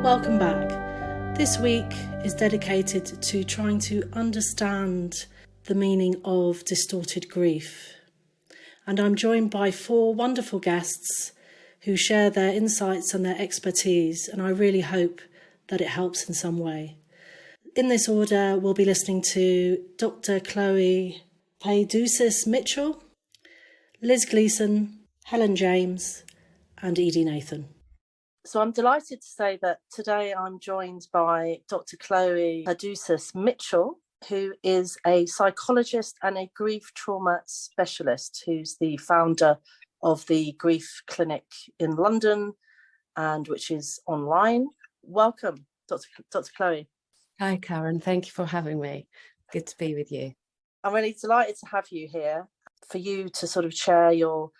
Welcome back. This week is dedicated to trying to understand the meaning of distorted grief. And I'm joined by 4 wonderful guests who share their insights and their expertise, and I really hope that it helps in some way. In this order, we'll be listening to Dr. Chloe Paidusis-Mitchell, Liz Gleeson, Helen James, and Edie Nathan. So I'm delighted to say that today I'm joined by Dr. Chloe Paidusis-Mitchell, who is a psychologist and a grief trauma specialist, who's the founder of the Grief Clinic in London, and which is online. Welcome, Dr. Chloe. Hi, Karen. Thank you for having me. Good to be with you. I'm really delighted to have you here, for you to sort of share your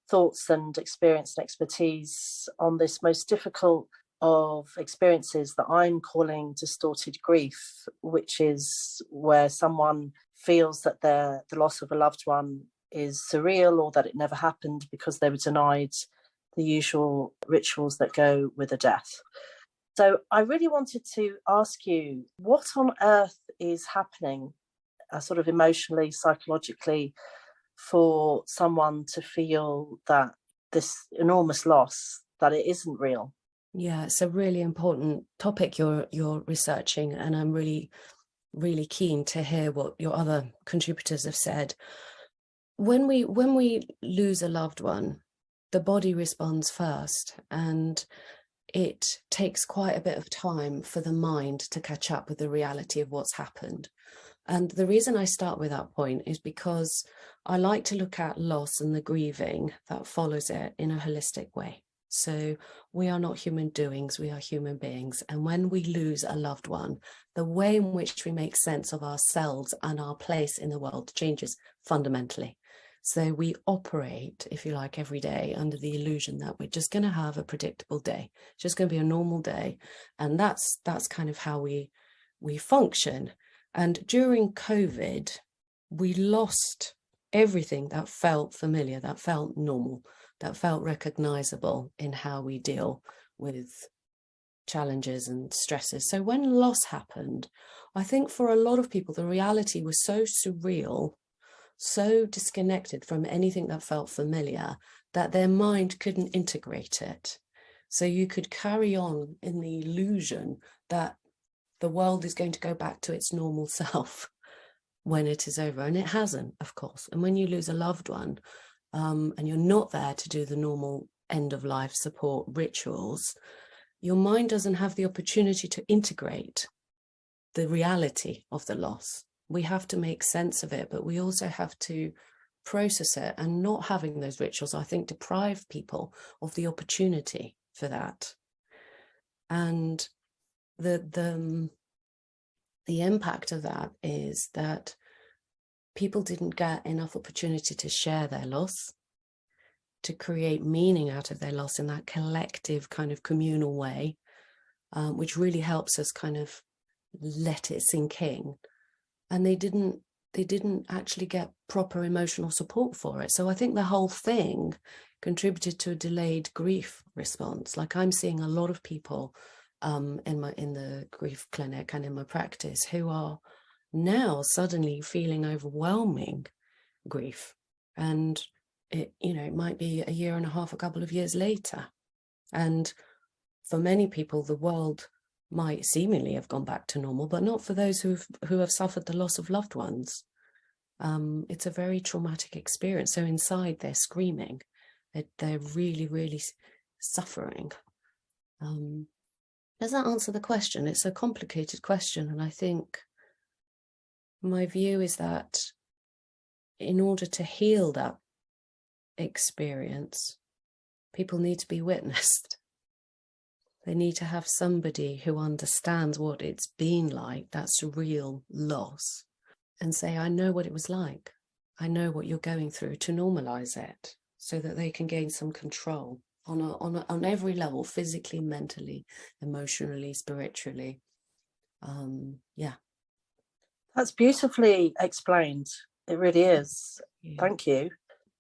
thoughts and experience and expertise on this most difficult of experiences that I'm calling distorted grief, which is where someone feels that the loss of a loved one is surreal, or that it never happened because they were denied the usual rituals that go with a death. So I really wanted to ask you, what on earth is happening sort of emotionally, psychologically, for someone to feel that this enormous loss, that it isn't real? Yeah, it's a really important topic you're researching, and I'm really, really keen to hear what your other contributors have said. When we lose a loved one, the body responds first, and it takes quite a bit of time for the mind to catch up with the reality of what's happened. And the reason I start with that point is because I like to look at loss and the grieving that follows it in a holistic way. So we are not human doings, we are human beings. And when we lose a loved one, the way in which we make sense of ourselves and our place in the world changes fundamentally. So we operate, if you like, every day under the illusion that we're just going to have a predictable day, just going to be a normal day. And that's kind of how we function. And during COVID, we lost everything that felt familiar, that felt normal, that felt recognizable in how we deal with challenges and stresses. So when loss happened, I think for a lot of people, the reality was so surreal, so disconnected from anything that felt familiar, that their mind couldn't integrate it. So you could carry on in the illusion that the world is going to go back to its normal self when it is over. And it hasn't, of course. And when you lose a loved one, and you're not there to do the normal end of life support rituals, your mind doesn't have the opportunity to integrate the reality of the loss. We have to make sense of it, but we also have to process it. And not having those rituals, I think, deprive people of the opportunity for that. And the impact of that is that people didn't get enough opportunity to share their loss, to create meaning out of their loss in that collective kind of communal way, which really helps us kind of let it sink in. And they didn't actually get proper emotional support for it. So I think the whole thing contributed to a delayed grief response. Like, I'm seeing a lot of people in the grief clinic and in my practice who are now suddenly feeling overwhelming grief, and it might be a year and a half, a couple of years later, and for many people the world might seemingly have gone back to normal, but not for those who have suffered the loss of loved ones. It's a very traumatic experience. So inside they're screaming, they're really, really suffering. Does that answer the question? It's a complicated question, and I think my view is that in order to heal that experience, people need to be witnessed. They need to have somebody who understands what it's been like, that surreal loss, and say, I know what it was like. I know what you're going through, to normalize it so that they can gain some control on every level, physically, mentally, emotionally, spiritually. Yeah. That's beautifully explained. It really is. Yeah. Thank you.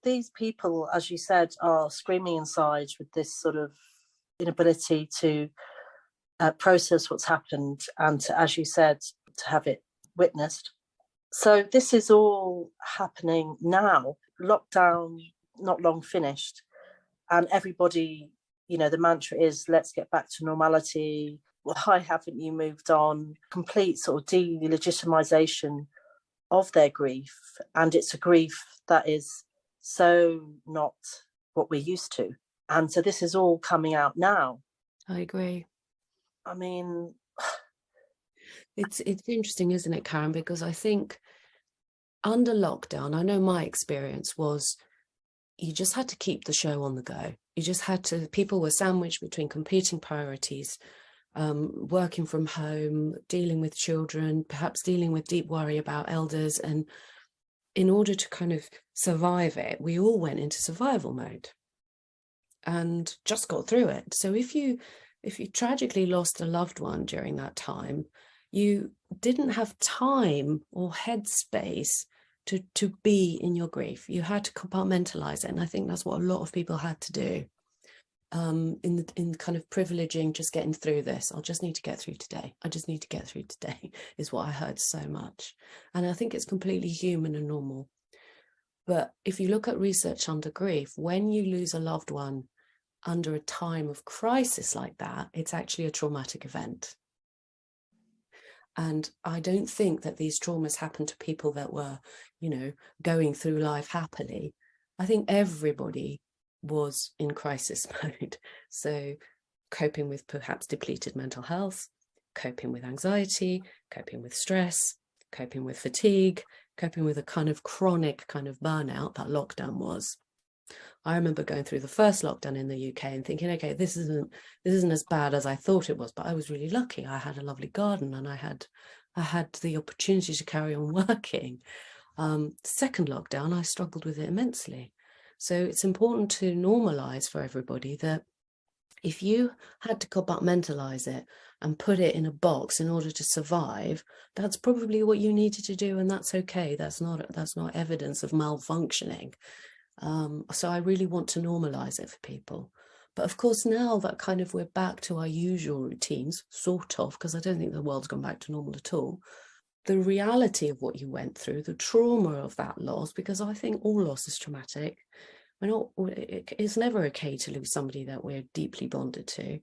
These people, as you said, are screaming inside with this sort of inability to process what's happened and to, as you said, to have it witnessed. So this is all happening now. Lockdown not long finished, and everybody, the mantra is let's get back to normality. Why haven't you moved on? Complete sort of delegitimization of their grief, and it's a grief that is so not what we're used to. And so this is all coming out now. I agree. I mean, it's interesting, isn't it, Karen? Because I think under lockdown, I know my experience was you just had to keep the show on the go. You just had to, people were sandwiched between competing priorities, working from home, dealing with children, perhaps dealing with deep worry about elders. And in order to kind of survive it, we all went into survival mode and just got through it. So if you tragically lost a loved one during that time, you didn't have time or headspace to be in your grief. You had to compartmentalize it. And I think that's what a lot of people had to do, in kind of privileging just getting through this. I'll just need to get through today. I just need to get through today is what I heard so much. And I think it's completely human and normal. But if you look at research under grief, when you lose a loved one under a time of crisis like that, it's actually a traumatic event. And I don't think that these traumas happen to people that were, going through life happily. I think everybody was in crisis mode. So coping with perhaps depleted mental health, coping with anxiety, coping with stress, coping with fatigue, coping with a kind of chronic kind of burnout that lockdown was. I remember going through the first lockdown in the UK and thinking, okay, this isn't as bad as I thought it was, but I was really lucky. I had a lovely garden and I had the opportunity to carry on working. Second lockdown, I struggled with it immensely. So it's important to normalize for everybody that if you had to compartmentalize it and put it in a box in order to survive, that's probably what you needed to do, and that's okay. That's not evidence of malfunctioning. So I really want to normalize it for people. But of course, now that kind of we're back to our usual routines, sort of, because I don't think the world's gone back to normal at all. The reality of what you went through, the trauma of that loss, because I think all loss is traumatic. It's never okay to lose somebody that we're deeply bonded to.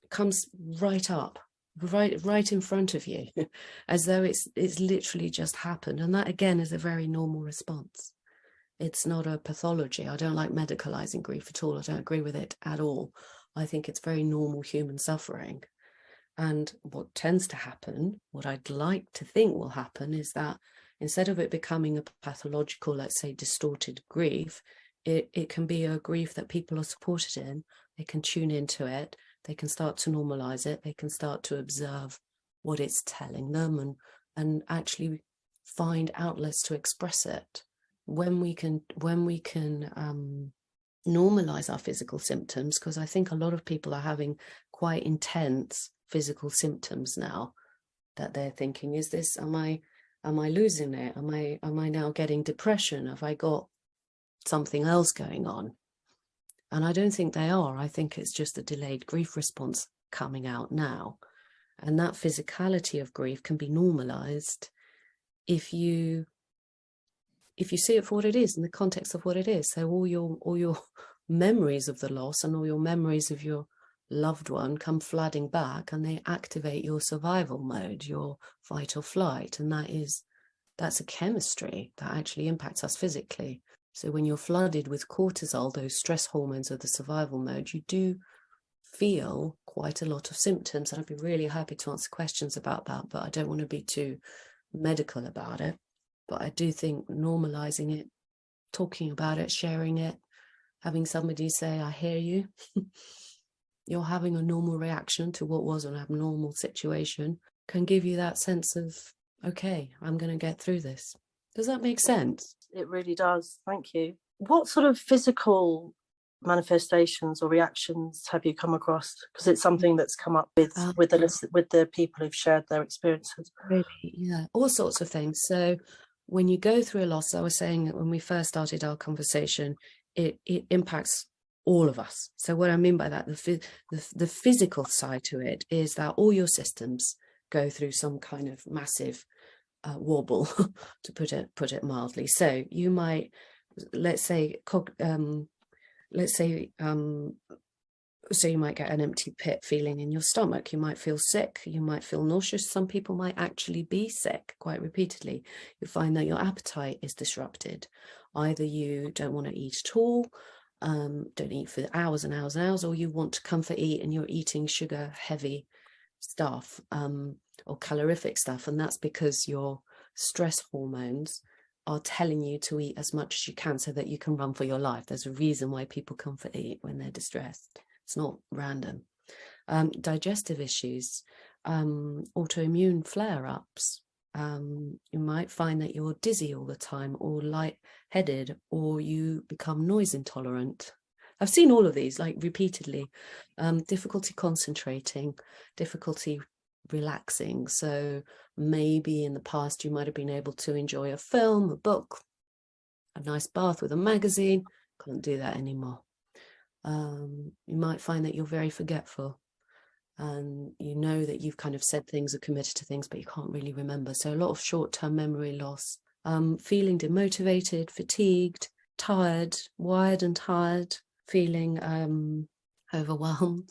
Comes right up, right in front of you, as though it's literally just happened. And that again is a very normal response. It's not a pathology. I don't like medicalizing grief at all. I don't agree with it at all. I think it's very normal human suffering. And what tends to happen, what I'd like to think will happen, is that instead of it becoming a pathological, let's say, distorted grief, it can be a grief that people are supported in. They can tune into it. They can start to normalize it. They can start to observe what it's telling them and actually find outlets to express it. When we can normalize our physical symptoms, because I think a lot of people are having quite intense physical symptoms now, that they're thinking, is this, am I losing it? Am I now getting depression? Have I got something else going on? And I don't think they are. I think it's just a delayed grief response coming out now. And that physicality of grief can be normalized if you see it for what it is, in the context of what it is. So all your memories of the loss and all your memories of your loved one come flooding back, and they activate your survival mode, your fight or flight. And that's a chemistry that actually impacts us physically. So when you're flooded with cortisol, those stress hormones of the survival mode, you do feel quite a lot of symptoms. And I'd be really happy to answer questions about that, but I don't want to be too medical about it. But I do think normalizing it, talking about it, sharing it, having somebody say, I hear you, you're having a normal reaction to what was an abnormal situation, can give you that sense of, okay, I'm going to get through this. Does that make sense? It really does. Thank you. What sort of physical manifestations or reactions have you come across? Because it's something that's come up with the people who've shared their experiences. Really, yeah, all sorts of things. So when you go through a loss, I was saying that when we first started our conversation, it impacts all of us. So what I mean by that, the physical side to it is that all your systems go through some kind of massive wobble, to put it mildly. So you might, let's say, so you might get an empty pit feeling in your stomach. You might feel sick. You might feel nauseous. Some people might actually be sick quite repeatedly. You find that your appetite is disrupted. Either you don't want to eat at all, don't eat for hours and hours and hours, or you want to comfort eat and you're eating sugar heavy stuff, or calorific stuff. And that's because your stress hormones are telling you to eat as much as you can so that you can run for your life. There's a reason why people comfort eat when they're distressed. It's not random. Digestive issues, autoimmune flare-ups. You might find that you're dizzy all the time, or lightheaded, or you become noise intolerant. I've seen all of these like repeatedly. Difficulty concentrating, difficulty relaxing. So maybe in the past you might have been able to enjoy a film, a book, a nice bath with a magazine. Can't do that anymore. You might find that you're very forgetful, and you know that you've kind of said things or committed to things, but you can't really remember. So a lot of short-term memory loss, feeling demotivated, fatigued, tired, wired and tired, feeling overwhelmed,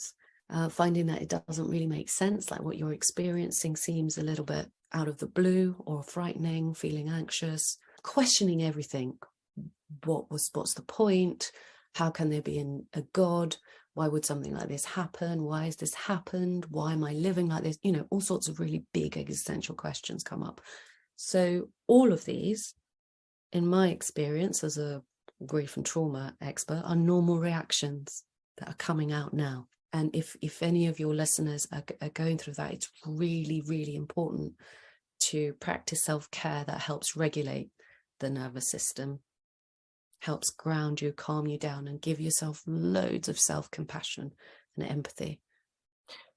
finding that it doesn't really make sense, like what you're experiencing seems a little bit out of the blue or frightening, feeling anxious, questioning everything. What's the point? How can there be a God? Why would something like this happen? Why has this happened? Why am I living like this? You know, all sorts of really big existential questions come up. So all of these, in my experience as a grief and trauma expert, are normal reactions that are coming out now. And if any of your listeners are going through that, it's really, really important to practice self-care that helps regulate the nervous system, helps ground you, calm you down, and give yourself loads of self-compassion and empathy.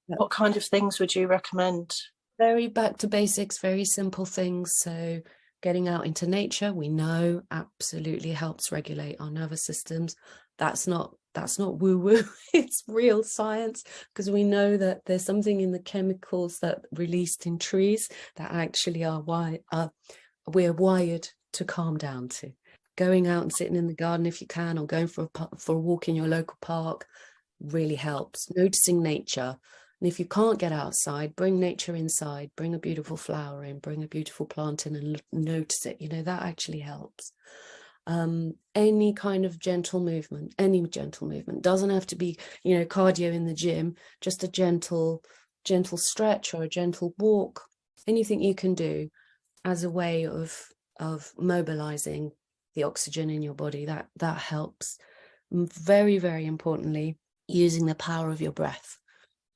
What kind of things would you recommend? Very back to basics, very simple things. So getting out into nature, we know absolutely helps regulate our nervous systems. That's not woo-woo, it's real science, because we know that there's something in the chemicals that released in trees that actually we're wired to calm down to. Going out and sitting in the garden if you can, or going for a walk in your local park really helps. Noticing nature. And if you can't get outside, bring nature inside, bring a beautiful flower in, bring a beautiful plant in and notice it. You know, that actually helps. Any kind of gentle movement doesn't have to be, you know, cardio in the gym, just a gentle stretch or a gentle walk. Anything you can do as a way of mobilizing the oxygen in your body, that helps. Very, very importantly, using the power of your breath.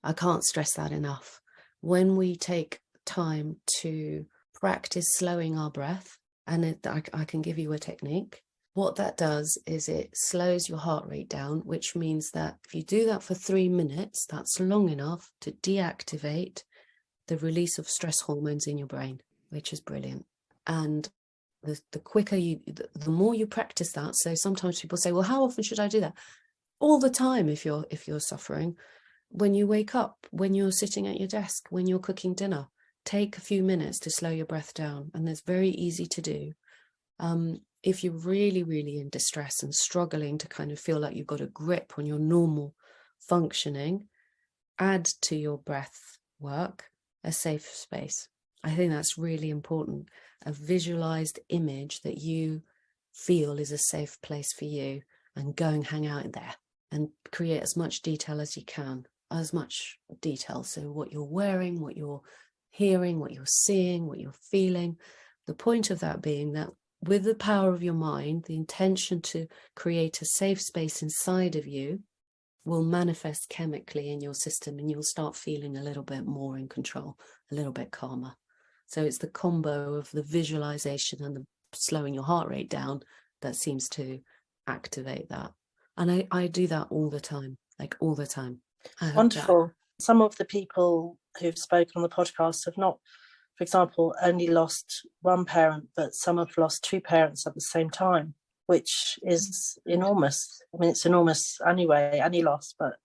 I can't stress that enough. When we take time to practice slowing our breath, and I can give you a technique, what that does is it slows your heart rate down, which means that if you do that for 3 minutes, that's long enough to deactivate the release of stress hormones in your brain, which is brilliant. And the quicker the more you practice that. So sometimes people say, well, how often should I do that? All the time if you're suffering. When you wake up, when you're sitting at your desk, when you're cooking dinner, take a few minutes to slow your breath down. And it's very easy to do. If you're really, really in distress and struggling to kind of feel like you've got a grip on your normal functioning, add to your breath work a safe space. I think that's really important. A visualized image that you feel is a safe place for you, and go and hang out in there and create as much detail as you can, as much detail. So what you're wearing, what you're hearing, what you're seeing, what you're feeling. The point of that being that with the power of your mind, the intention to create a safe space inside of you will manifest chemically in your system, and you'll start feeling a little bit more in control, a little bit calmer. So it's the combo of the visualization and the slowing your heart rate down that seems to activate that. And I do that all the time, like all the time. Wonderful. Some of the people who've spoken on the podcast have not, for example, only lost one parent, but some have lost two parents at the same time. which is enormous. I mean, it's enormous anyway, any loss, but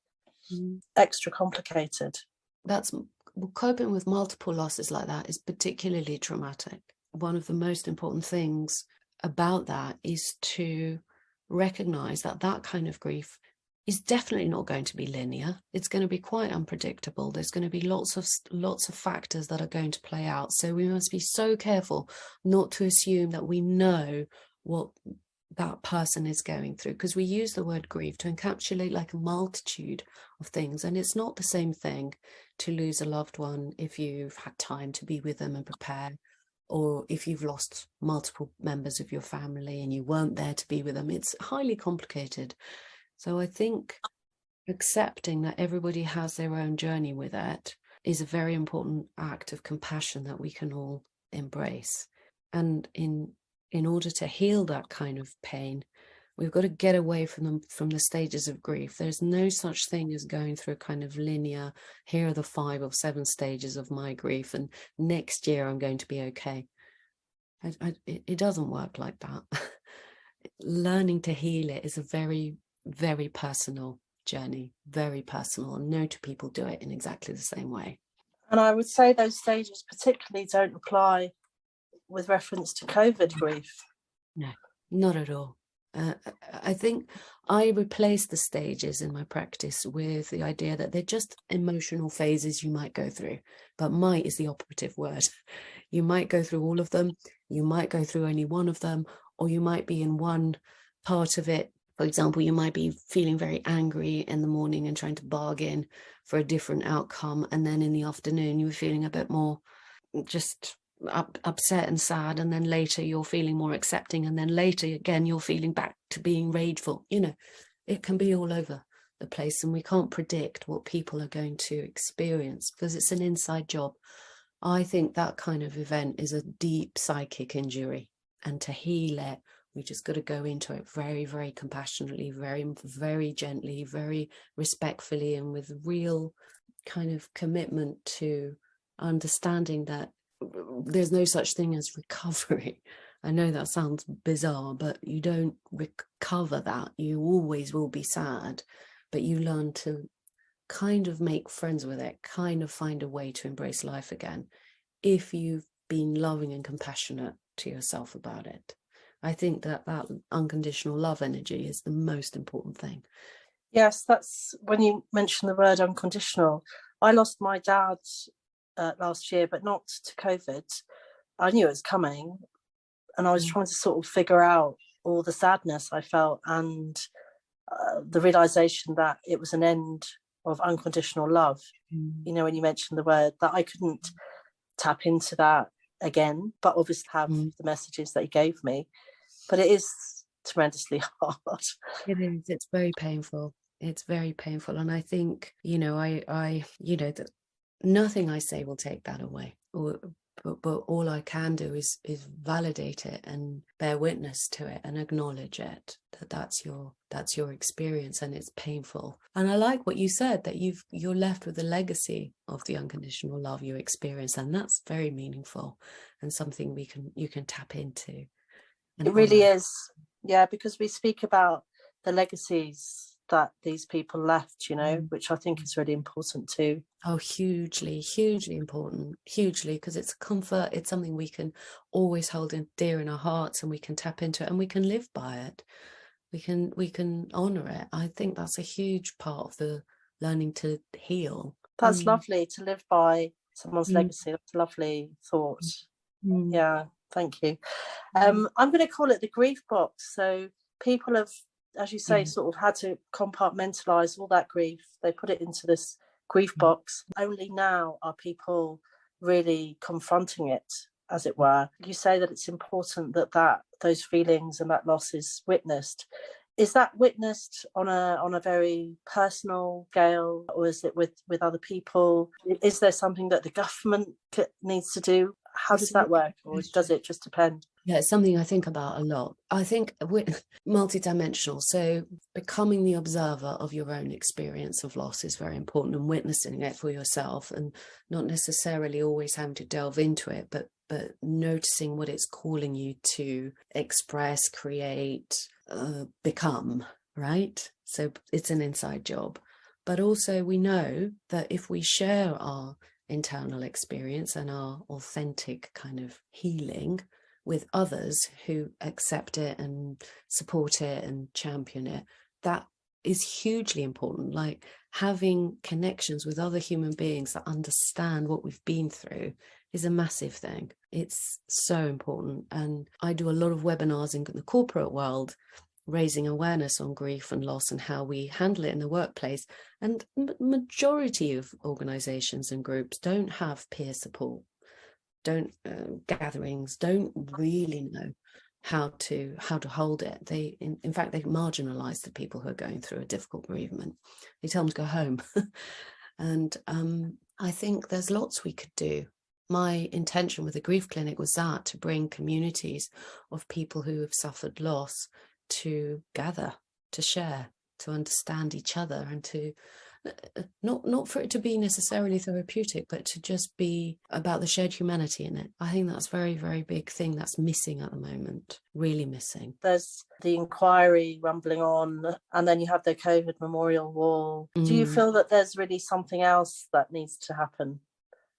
extra complicated. Coping with multiple losses like that is particularly traumatic. One of the most important things about that is to recognize that that kind of grief is definitely not going to be linear. It's going to be quite unpredictable. There's going to be lots of factors that are going to play out. So we must be so careful not to assume that we know what that person is going through, because we use the word grief to encapsulate like a multitude of things, and it's not the same thing to lose a loved one if you've had time to be with them and prepare, or if you've lost multiple members of your family and you weren't there to be with them. It's highly complicated. So I think accepting that everybody has their own journey with it is a very important act of compassion that we can all embrace. And in order to heal that kind of pain, we've got to get away from the stages of grief. There's no such thing as going through a kind of linear, here are the 5 or 7 stages of my grief, and next year I'm going to be okay. It doesn't work like that. Learning to heal it is a very, very personal journey, very personal, and no two people do it in exactly the same way. And I would say those stages particularly don't apply with reference to COVID grief. No, not at all. I think I replace the stages in my practice with the idea that they're just emotional phases you might go through, but might is the operative word. You might go through all of them, you might go through only one of them, or you might be in one part of it. For example, you might be feeling very angry in the morning and trying to bargain for a different outcome, and then in the afternoon you're feeling a bit more just upset and sad, and then later you're feeling more accepting, and then later again you're feeling back to being rageful. It can be all over the place, and we can't predict what people are going to experience because it's an inside job. I think that kind of event is a deep psychic injury, and to heal it, we just got to go into it very, very compassionately, very, very gently, very respectfully, and with real kind of commitment to understanding that there's no such thing as recovery. I know that sounds bizarre, but you don't recover that. You always will be sad, but you learn to kind of make friends with it, kind of find a way to embrace life again, if you've been loving and compassionate to yourself about it. I think that unconditional love energy is the most important thing. Yes, that's when you mention the word unconditional. I lost my dad last year, but not to COVID. I knew it was coming, and I was trying to sort of figure out all the sadness I felt and the realization that it was an end of unconditional love. When you mentioned the word, that I couldn't tap into that again, but obviously have the messages that he gave me. But it is tremendously hard. It is. It's very painful. It's very painful. And I think, that nothing I say will take that away. But all I can do is validate it and bear witness to it and acknowledge it, that's your experience, and it's painful. And I like what you said, that you're left with a legacy of the unconditional love you experience, and that's very meaningful and something you can tap into. It really is, yeah, because we speak about the legacies that these people left, which I think is really important too. Oh, hugely, hugely important, hugely, because it's a comfort. It's something we can always hold dear in our hearts, and we can tap into it, and we can live by it. We can honor it. I think that's a huge part of the learning to heal. That's lovely, to live by someone's legacy. That's a lovely thought. Yeah, thank you. I'm going to call it the grief box. So people have, as you say, sort of had to compartmentalize all that grief. They put it into this grief box. Only now are people really confronting it, as it were. You say that it's important that those feelings and that loss is witnessed. Is that witnessed on a very personal scale, or is it with other people? Is there something that the government needs to do? How does that work, or does it just depend? Yeah, it's something I think about a lot. I think we're multidimensional, so becoming the observer of your own experience of loss is very important, and witnessing it for yourself, and not necessarily always having to delve into it, but but noticing what it's calling you to express, create, become, right? So it's an inside job. But also we know that if we share our internal experience and our authentic kind of healing with others who accept it and support it and champion it, that is hugely important. Like having connections with other human beings that understand what we've been through is a massive thing. It's so important. And I do a lot of webinars in the corporate world, raising awareness on grief and loss and how we handle it in the workplace. And majority of organizations and groups don't have peer support, don't gatherings, don't really know how to hold it. They in fact they marginalize the people who are going through a difficult bereavement. They tell them to go home. And I think there's lots we could do. My intention with the grief clinic was that to bring communities of people who have suffered loss to gather, to share, to understand each other, and to not for it to be necessarily therapeutic, but to just be about the shared humanity in it. I think that's a very, very big thing that's missing at the moment, really missing. There's the inquiry rumbling on, and then you have the COVID memorial wall. Do you feel that there's really something else that needs to happen?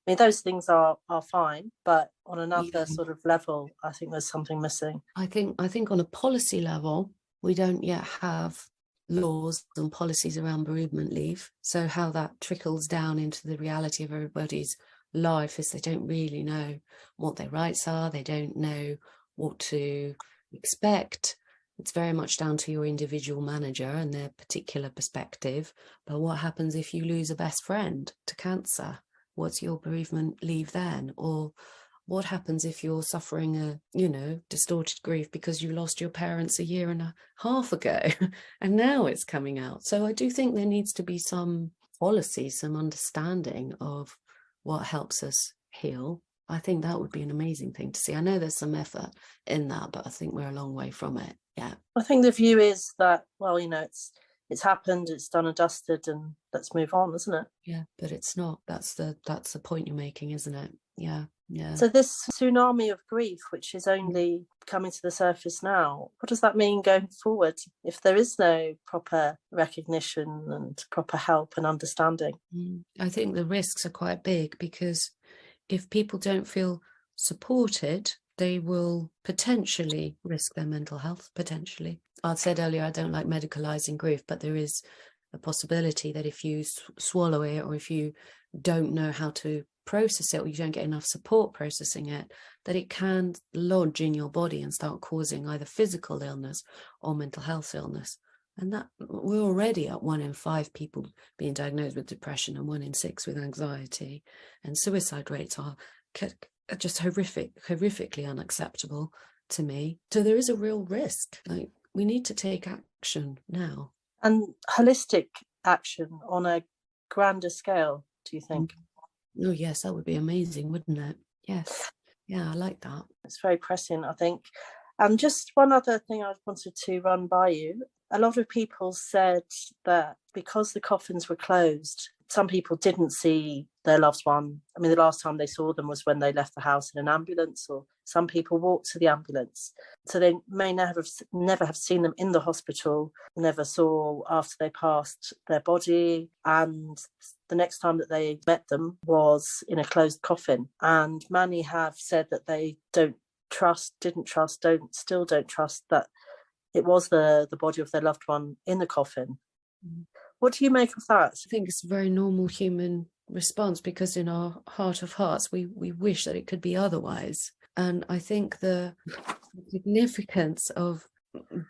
I mean, those things are fine, but on another sort of level, I think there's something missing. I think on a policy level, we don't yet have laws and policies around bereavement leave. So how that trickles down into the reality of everybody's life is they don't really know what their rights are. They don't know what to expect. It's very much down to your individual manager and their particular perspective. But what happens if you lose a best friend to cancer? What's your bereavement leave then? Or what happens if you're suffering a, distorted grief because you lost your parents a year and a half ago and now it's coming out? So I do think there needs to be some policy, some understanding of what helps us heal. I think that would be an amazing thing to see. I know there's some effort in that, but I think we're a long way from it. Yeah. I think the view is that, well, it's happened, it's done and dusted, and let's move on, isn't it? Yeah, but it's not. That's the point you're making, isn't it? Yeah. Yeah. So this tsunami of grief, which is only coming to the surface now, what does that mean going forward if there is no proper recognition and proper help and understanding? I think the risks are quite big, because if people don't feel supported, they will potentially risk their mental health, potentially. I said earlier, I don't like medicalizing grief, but there is a possibility that if you swallow it, or if you don't know how to process it, or you don't get enough support processing it, that it can lodge in your body and start causing either physical illness or mental health illness. And that we're already at 1 in 5 people being diagnosed with depression and 1 in 6 with anxiety, and suicide rates are just horrifically unacceptable to me. So there is a real risk. Like, we need to take action now. And holistic action on a grander scale, do you think? Oh, yes, that would be amazing, wouldn't it? Yes. Yeah, I like that. It's very prescient, I think. And just one other thing I wanted to run by you. A lot of people said that because the coffins were closed, some people didn't see their loved one. I mean, the last time they saw them was when they left the house in an ambulance, or some people walked to the ambulance. So they may never have seen them in the hospital, never saw after they passed their body. And the next time that they met them was in a closed coffin. And many have said that they didn't trust, still don't trust that it was the body of their loved one in the coffin. What do you make of that? I think it's a very normal human response, because in our heart of hearts, we wish that it could be otherwise. And I think the significance of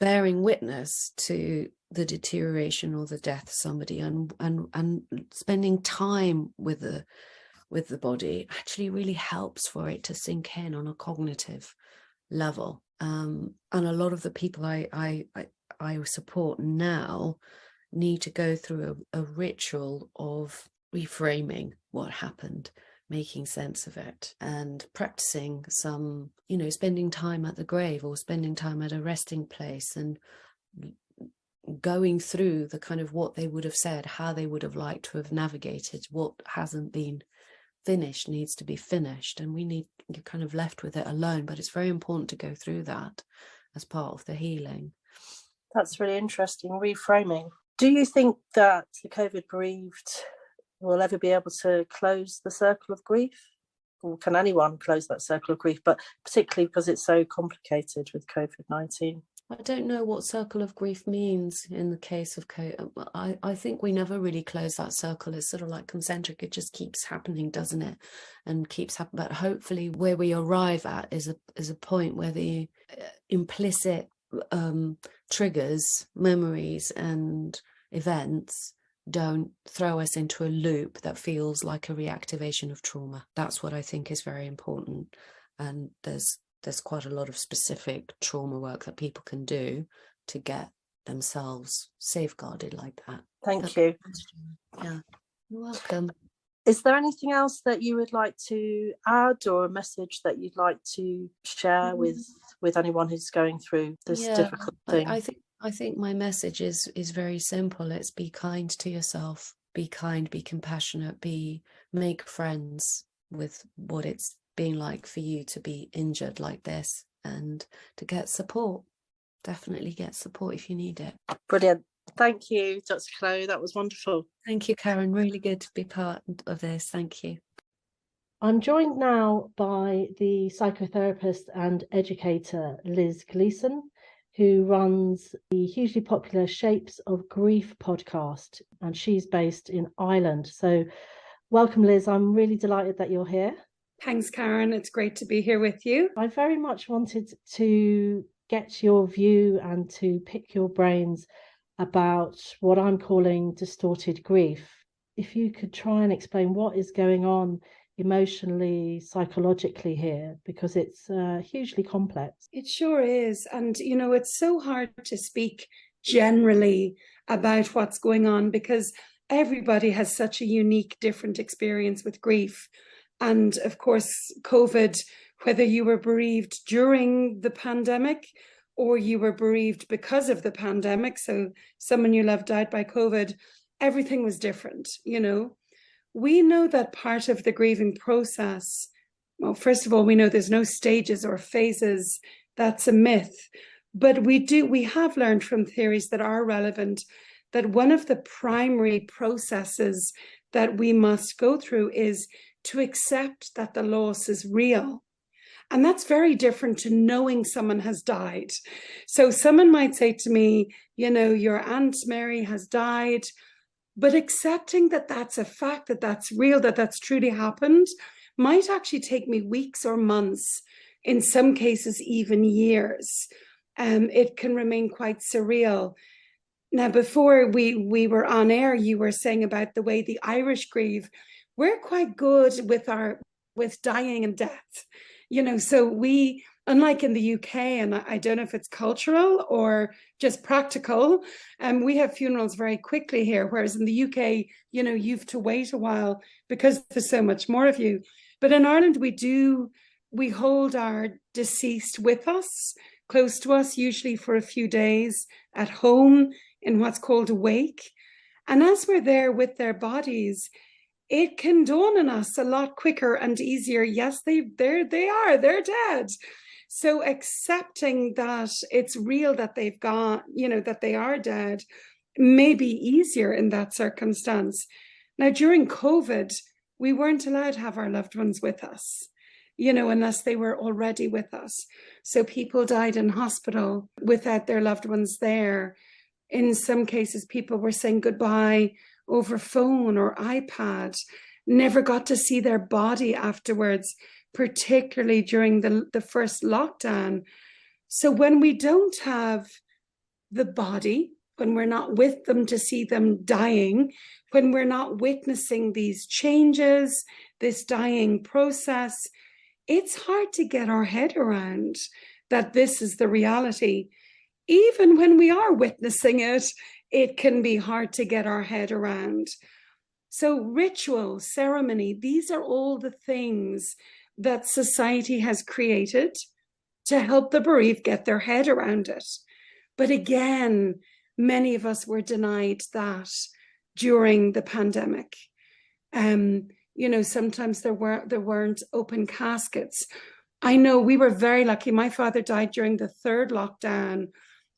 bearing witness to the deterioration or the death of somebody, and spending time with the body actually really helps for it to sink in on a cognitive level. And a lot of the people I support now need to go through a ritual of reframing what happened, making sense of it, and practicing some, spending time at the grave or spending time at a resting place, and going through the kind of what they would have said, how they would have liked to have navigated what hasn't been finished needs to be finished, and you're kind of left with it alone. But it's very important to go through that as part of the healing. That's really interesting, reframing. Do you think that the COVID bereaved will ever be able to close the circle of grief? Or can anyone close that circle of grief? But particularly because it's so complicated with COVID-19. I don't know what circle of grief means in the case of COVID. I think we never really close that circle. It's sort of like concentric. It just keeps happening, doesn't it? And keeps happening. But hopefully where we arrive at is a point where the implicit triggers, memories and events don't throw us into a loop that feels like a reactivation of trauma. That's what I think is very important. And there's quite a lot of specific trauma work that people can do to get themselves safeguarded like that. Thank you. Yeah, you're welcome. Is there anything else that you would like to add, or a message that you'd like to share with anyone who's going through this difficult thing? I think my message is very simple. It's be kind to yourself, be kind, be compassionate, make friends with what it's being like for you to be injured like this, and to get support. Definitely get support if you need it. Brilliant. Thank you, Dr. Chloe. That was wonderful. Thank you, Karen. Really good to be part of this. Thank you. I'm joined now by the psychotherapist and educator Liz Gleeson, who runs the hugely popular Shapes of Grief podcast, and she's based in Ireland. So welcome, Liz. I'm really delighted that you're here. Thanks, Karen. It's great to be here with you. I very much wanted to get your view and to pick your brains about what I'm calling distorted grief. If you could try and explain what is going on emotionally, psychologically here, because it's hugely complex. It sure is. And, it's so hard to speak generally about what's going on because everybody has such a unique, different experience with grief. And of course, COVID, whether you were bereaved during the pandemic or you were bereaved because of the pandemic, so someone you loved died by COVID, everything was different, We know that part of the grieving process, well, first of all, we know there's no stages or phases. That's a myth. But we have learned from theories that are relevant that one of the primary processes that we must go through is to accept that the loss is real. And that's very different to knowing someone has died. So someone might say to me, your Aunt Mary has died, but accepting that that's a fact, that that's real, that that's truly happened, might actually take me weeks or months, in some cases even years. It can remain quite surreal. Now, before we were on air, you were saying about the way the Irish grieve. We're quite good with dying and death, so we, unlike in the UK, and I don't know if it's cultural or just practical, we have funerals very quickly here, whereas in the UK, you've to wait a while because there's so much more of you. But in Ireland, we hold our deceased with us, close to us, usually for a few days at home in what's called a wake. And as we're there with their bodies, it can dawn on us a lot quicker and easier. Yes, they're dead. So accepting that it's real that they've got, that they are dead, may be easier in that circumstance. Now, during COVID, we weren't allowed to have our loved ones with us, unless they were already with us. So people died in hospital without their loved ones there. In some cases, people were saying goodbye over phone or iPad, never got to see their body afterwards, particularly during the first lockdown. So when we don't have the body, when we're not with them to see them dying, when we're not witnessing these changes, this dying process, it's hard to get our head around that this is the reality. Even when we are witnessing it, it can be hard to get our head around. So ritual, ceremony, these are all the things that society has created to help the bereaved get their head around it. But again, many of us were denied that during the pandemic. You know, sometimes there weren't open caskets. I know we were very lucky. My father died during the third lockdown,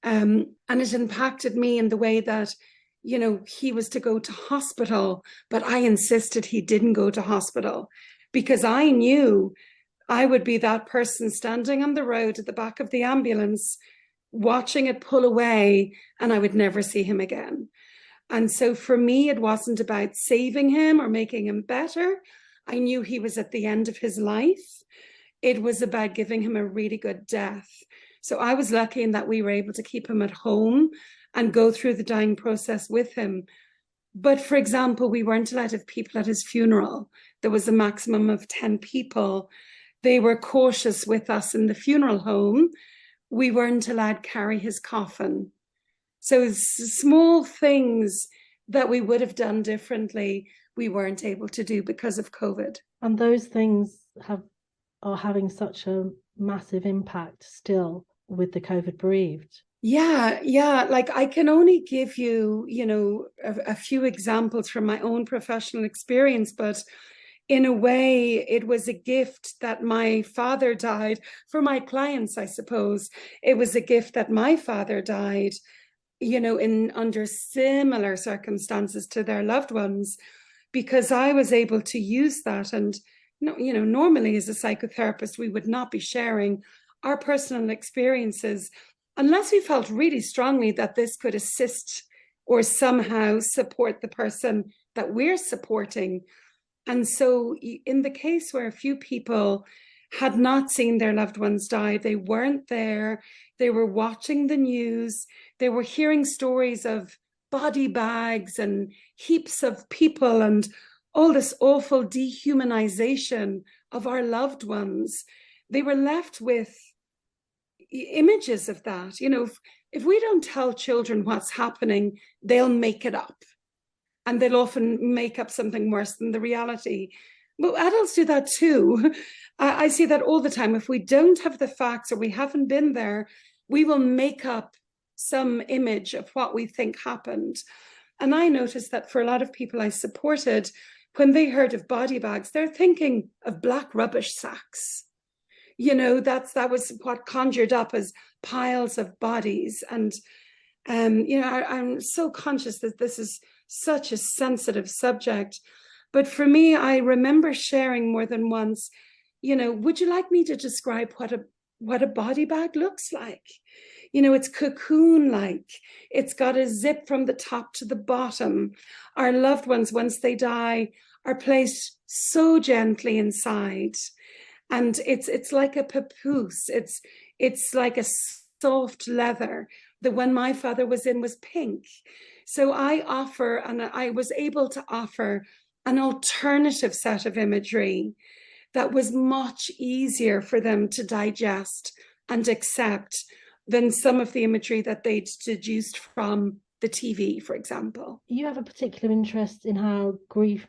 and it impacted me in the way that, you know, he was to go to hospital, but I insisted he didn't go to hospital because I knew I would be that person standing on the road at the back of the ambulance, watching it pull away, and I would never see him again. And so for me, it wasn't about saving him or making him better. I knew he was at the end of his life. It was about giving him a really good death. So I was lucky in that we were able to keep him at home and go through the dying process with him. But for example, we weren't allowed to have people at his funeral. There was a maximum of 10 people. They were cautious with us in the funeral home. We weren't allowed to carry his coffin. So small things that we would have done differently, we weren't able to do because of COVID. And those things are having such a massive impact still with the COVID bereaved. Yeah. Like I can only give you, you know, a few examples from my own professional experience, but in a way, it was a gift that my father died. For my clients, I suppose, it was a gift that my father died, you know, under similar circumstances to their loved ones, because I was able to use that. And, you know, normally as a psychotherapist, we would not be sharing our personal experiences unless we felt really strongly that this could assist or somehow support the person that we're supporting. And so in the case where a few people had not seen their loved ones die, they weren't there, they were watching the news, they were hearing stories of body bags and heaps of people and all this awful dehumanization of our loved ones. They were left with images of that. You know, if we don't tell children what's happening, they'll make it up. And they'll often make up something worse than the reality. But adults do that too. I see that all the time. If we don't have the facts or we haven't been there, we will make up some image of what we think happened. And I noticed that for a lot of people I supported, when they heard of body bags, they're thinking of black rubbish sacks. You know, that was what conjured up as piles of bodies. And, you know, I'm so conscious that this is such a sensitive subject. But for me, I remember sharing more than once, you know, would you like me to describe what a body bag looks like? You know, it's cocoon-like. It's got a zip from the top to the bottom. Our loved ones, once they die, are placed so gently inside. And it's like a papoose. It's like a soft leather. The one my father was in was pink. So I was able to offer an alternative set of imagery that was much easier for them to digest and accept than some of the imagery that they'd deduced from the TV, for example. You have a particular interest in how grief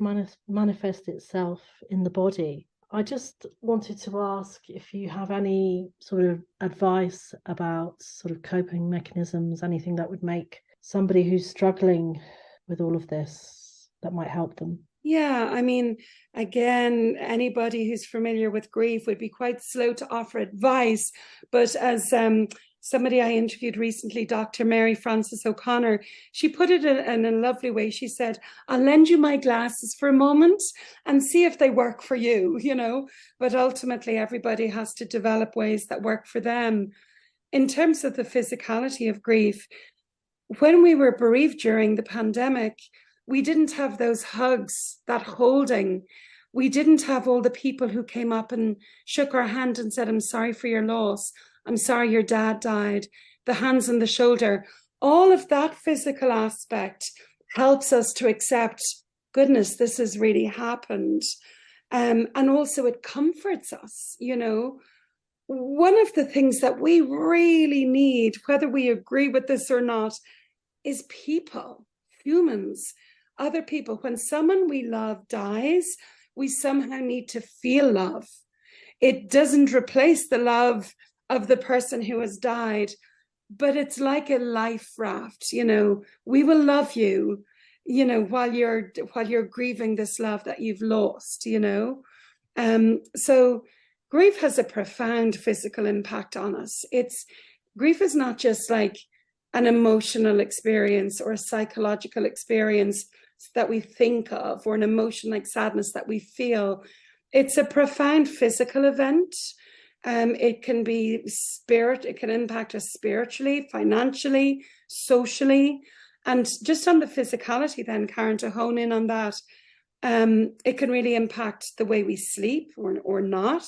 manifests itself in the body. I just wanted to ask if you have any sort of advice about sort of coping mechanisms, anything that would make somebody who's struggling with all of this, that might help them. Yeah, I mean, again, anybody who's familiar with grief would be quite slow to offer advice. But as somebody I interviewed recently, Dr. Mary Frances O'Connor, she put it in a lovely way. She said, I'll lend you my glasses for a moment and see if they work for you, you know. But ultimately, everybody has to develop ways that work for them. In terms of the physicality of grief, when we were bereaved during the pandemic, we didn't have those hugs, that holding. We didn't have all the people who came up and shook our hand and said, I'm sorry for your loss. I'm sorry your dad died. The hands on the shoulder. All of that physical aspect helps us to accept, goodness, this has really happened. And also it comforts us, you know. One of the things that we really need, whether we agree with this or not, is people, humans, other people. When someone we love dies, we somehow need to feel love. It doesn't replace the love of the person who has died, but it's like a life raft, you know. We will love you. you know, while you're grieving this love that you've lost, you know. So grief has a profound physical impact on us. Grief is not just like an emotional experience or a psychological experience that we think of, or an emotion like sadness that we feel. It's a profound physical event. It can be it can impact us spiritually, financially, socially. And just on the physicality then, Karen, to hone in on that, it can really impact the way we sleep or not.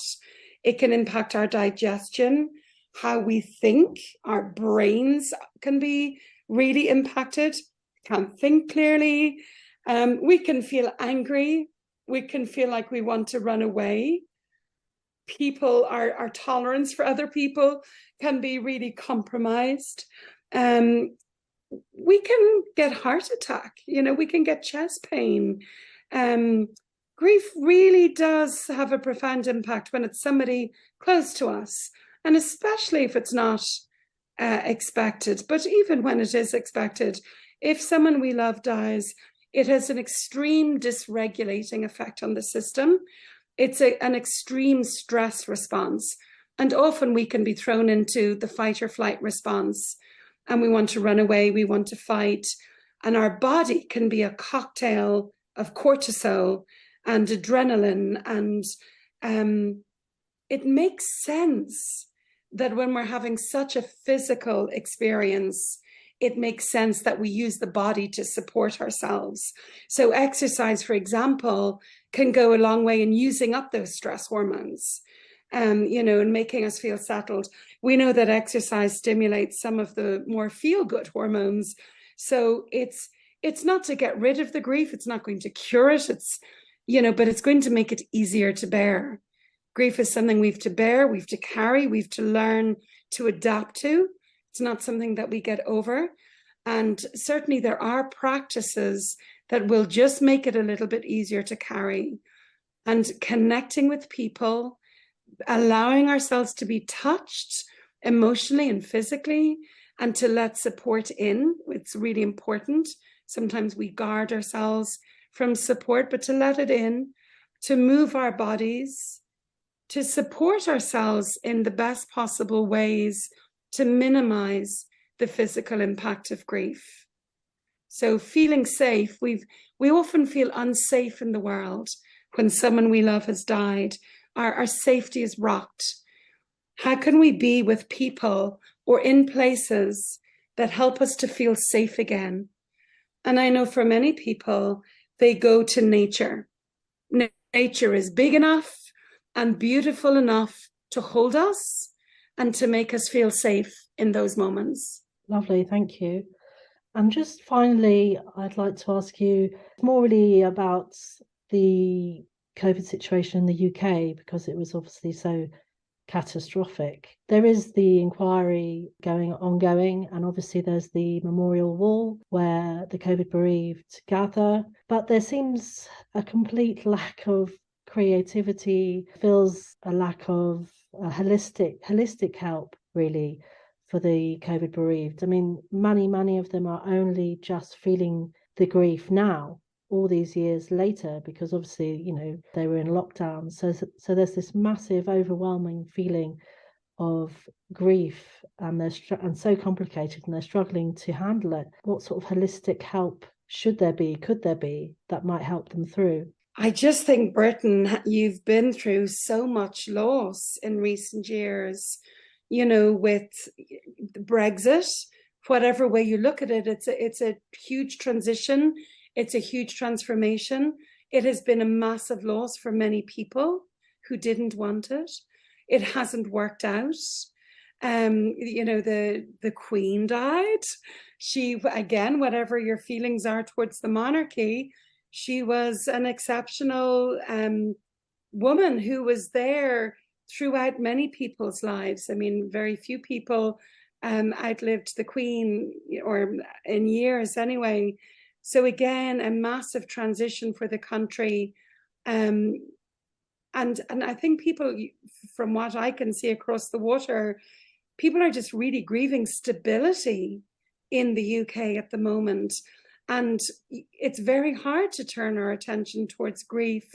It can impact our digestion, how we think. Our brains can be really impacted, can't think clearly. We can feel angry. We can feel like we want to run away. Our tolerance for other people can be really compromised. We can get heart attack, you know, we can get chest pain. Grief really does have a profound impact when it's somebody close to us, and especially if it's not expected. But even when it is expected, if someone we love dies, it has an extreme dysregulating effect on the system. It's an extreme stress response. And often we can be thrown into the fight or flight response, and we want to run away, we want to fight. And our body can be a cocktail of cortisol and adrenaline. And it makes sense that when we're having such a physical experience, it makes sense that we use the body to support ourselves. So exercise, for example, can go a long way in using up those stress hormones, you know, and making us feel settled. We know that exercise stimulates some of the more feel-good hormones. So it's not to get rid of the grief. It's not going to cure it. It's, you know, but it's going to make it easier to bear. Grief is something we've to bear, we've to carry, we've to learn to adapt to. It's not something that we get over. And certainly there are practices that will just make it a little bit easier to carry. And connecting with people, allowing ourselves to be touched emotionally and physically, and to let support in. It's really important. Sometimes we guard ourselves from support, but to let it in, to move our bodies, to support ourselves in the best possible ways to minimize the physical impact of grief. So feeling safe, we often feel unsafe in the world when someone we love has died. Our safety is rocked. How can we be with people or in places that help us to feel safe again? And I know for many people, they go to nature. Nature is big enough and beautiful enough to hold us and to make us feel safe in those moments. Lovely, thank you. And just finally, I'd like to ask you more really about the COVID situation in the UK, because it was obviously so catastrophic. There is the inquiry ongoing, and obviously there's the memorial wall where the COVID bereaved gather, but there seems a complete lack of creativity, feels a lack of holistic help really for the COVID bereaved. I mean, many of them are only just feeling the grief now, all these years later, because obviously, you know, they were in lockdown. So there's this massive, overwhelming feeling of grief, and and so complicated, and they're struggling to handle it. What sort of holistic help could there be that might help them through? I just think, Britain, you've been through so much loss in recent years, you know, with Brexit. Whatever way you look at it, it's a huge transition. It's a huge transformation. It has been a massive loss for many people who didn't want it. It hasn't worked out. You know, the Queen died. She, again, whatever your feelings are towards the monarchy, she was an exceptional woman who was there throughout many people's lives. I mean, very few people outlived the Queen, or in years anyway. So again, a massive transition for the country. And I think people, from what I can see across the water, people are just really grieving stability in the UK at the moment. And it's very hard to turn our attention towards grief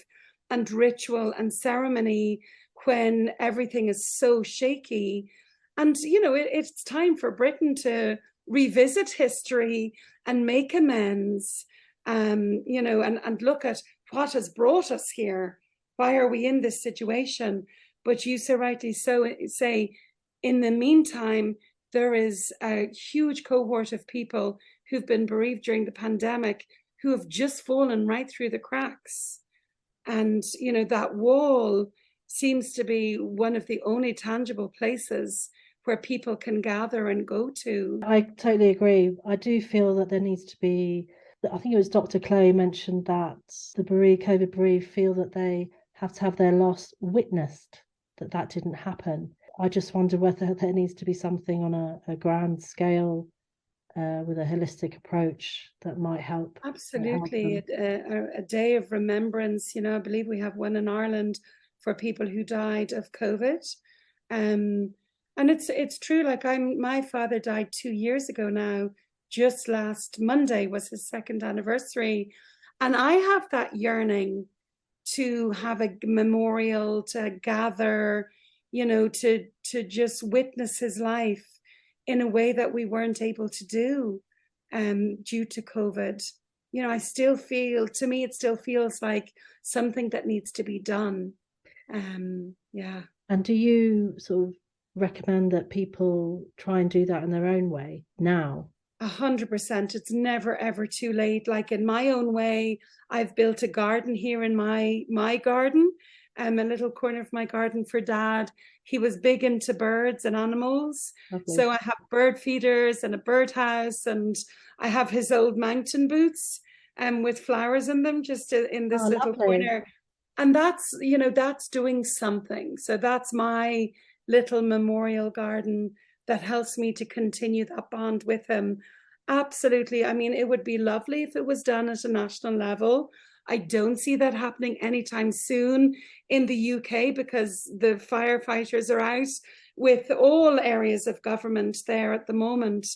and ritual and ceremony when everything is so shaky. And, you know, it's time for Britain to revisit history and make amends, you know, and look at what has brought us here. Why are we in this situation? But you so rightly say, in the meantime, there is a huge cohort of people who've been bereaved during the pandemic who have just fallen right through the cracks. And, you know, that wall seems to be one of the only tangible places where people can gather and go to. I totally agree. I do feel that there needs to be, I think it was Dr. Chloe mentioned that the COVID bereaved feel that they have to have their loss witnessed, that didn't happen. I just wonder whether there needs to be something on a grand scale with a holistic approach that might help. Absolutely. A day of remembrance. You know, I believe we have one in Ireland for people who died of COVID. And it's true, like my father died 2 years ago now. Just last Monday was his 2nd anniversary. And I have that yearning to have a memorial, to gather, you know, to just witness his life in a way that we weren't able to do due to COVID. You know, I still feel, to me, it still feels like something that needs to be done. Yeah. And do you sort of recommend that people try and do that in their own way now? 100%. It's never, ever too late. Like in my own way, I've built a garden here in my garden, a little corner of my garden for Dad. He was big into birds and animals. Lovely. So I have bird feeders and a birdhouse, and I have his old mountain boots with flowers in them, just in this little corner. And that's, you know, that's doing something. So that's my little memorial garden that helps me to continue that bond with him. Absolutely. I mean, it would be lovely if it was done at a national level. I don't see that happening anytime soon in the UK because the firefighters are out with all areas of government there at the moment.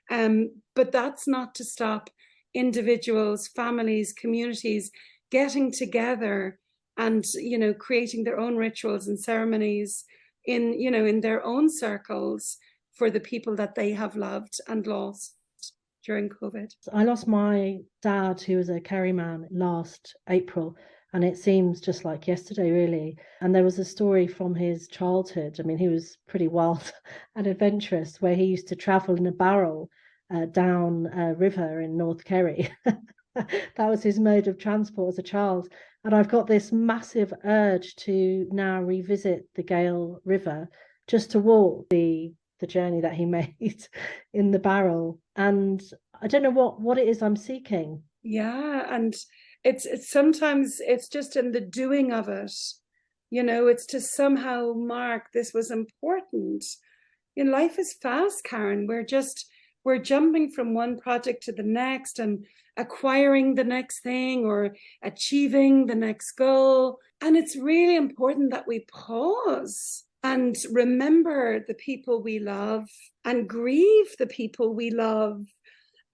But that's not to stop individuals, families, communities getting together and, you know, creating their own rituals and ceremonies in, you know, in their own circles for the people that they have loved and lost during COVID. I lost my dad, who was a Kerryman, last April, and it seems just like yesterday, really. And there was a story from his childhood. I mean, he was pretty wild and adventurous, where he used to travel in a barrel down a river in North Kerry. That was his mode of transport as a child. And I've got this massive urge to now revisit the Gale River, just to walk the journey that he made in the barrel. And I don't know what it is I'm seeking. Yeah, and it's sometimes it's just in the doing of it, you know, it's to somehow mark this was important. You know, life is fast, Karen. We're jumping from one project to the next and acquiring the next thing or achieving the next goal. And it's really important that we pause and remember the people we love and grieve the people we love.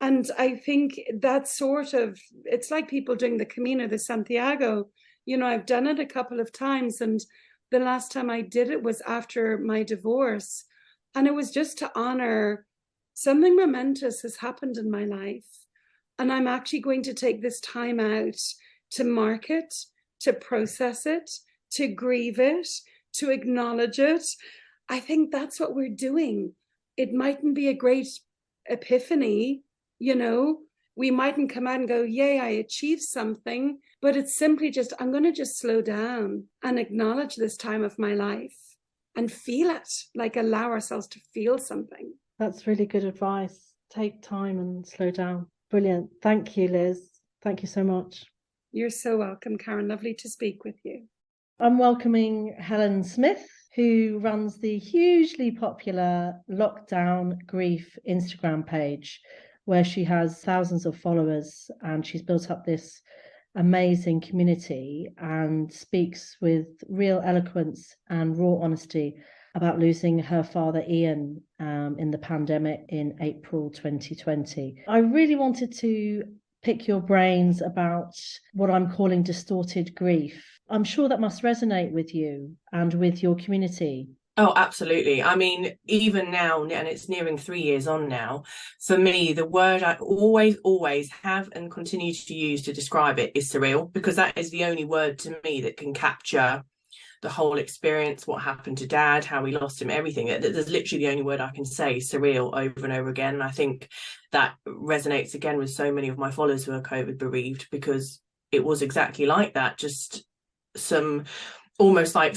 And I think that's sort of, it's like people doing the Camino de Santiago. You know, I've done it a couple of times, and the last time I did it was after my divorce. And it was just to honor something momentous has happened in my life. And I'm actually going to take this time out to mark it, to process it, to grieve it, to acknowledge it. I think that's what we're doing. It mightn't be a great epiphany, you know, we mightn't come out and go, yay, I achieved something, but it's simply just, I'm going to just slow down and acknowledge this time of my life and feel it, like allow ourselves to feel something. That's really good advice. Take time and slow down. Brilliant. Thank you, Liz. Thank you so much. You're so welcome, Karen. Lovely to speak with you. I'm welcoming Helen Smith, who runs the hugely popular Lockdown Grief Instagram page, where she has thousands of followers, and she's built up this amazing community and speaks with real eloquence and raw honesty about losing her father Ian in the pandemic in April 2020. I really wanted to pick your brains about what I'm calling distorted grief. I'm sure that must resonate with you and with your community. Oh, absolutely. I mean, even now, and it's nearing 3 years on now, for me, the word I always have and continue to use to describe it is surreal, because that is the only word to me that can capture the whole experience, what happened to Dad, how we lost him, everything. There's literally the only word I can say, surreal, over and over again. And I think that resonates again with so many of my followers who are COVID bereaved, because it was exactly like that. Just almost like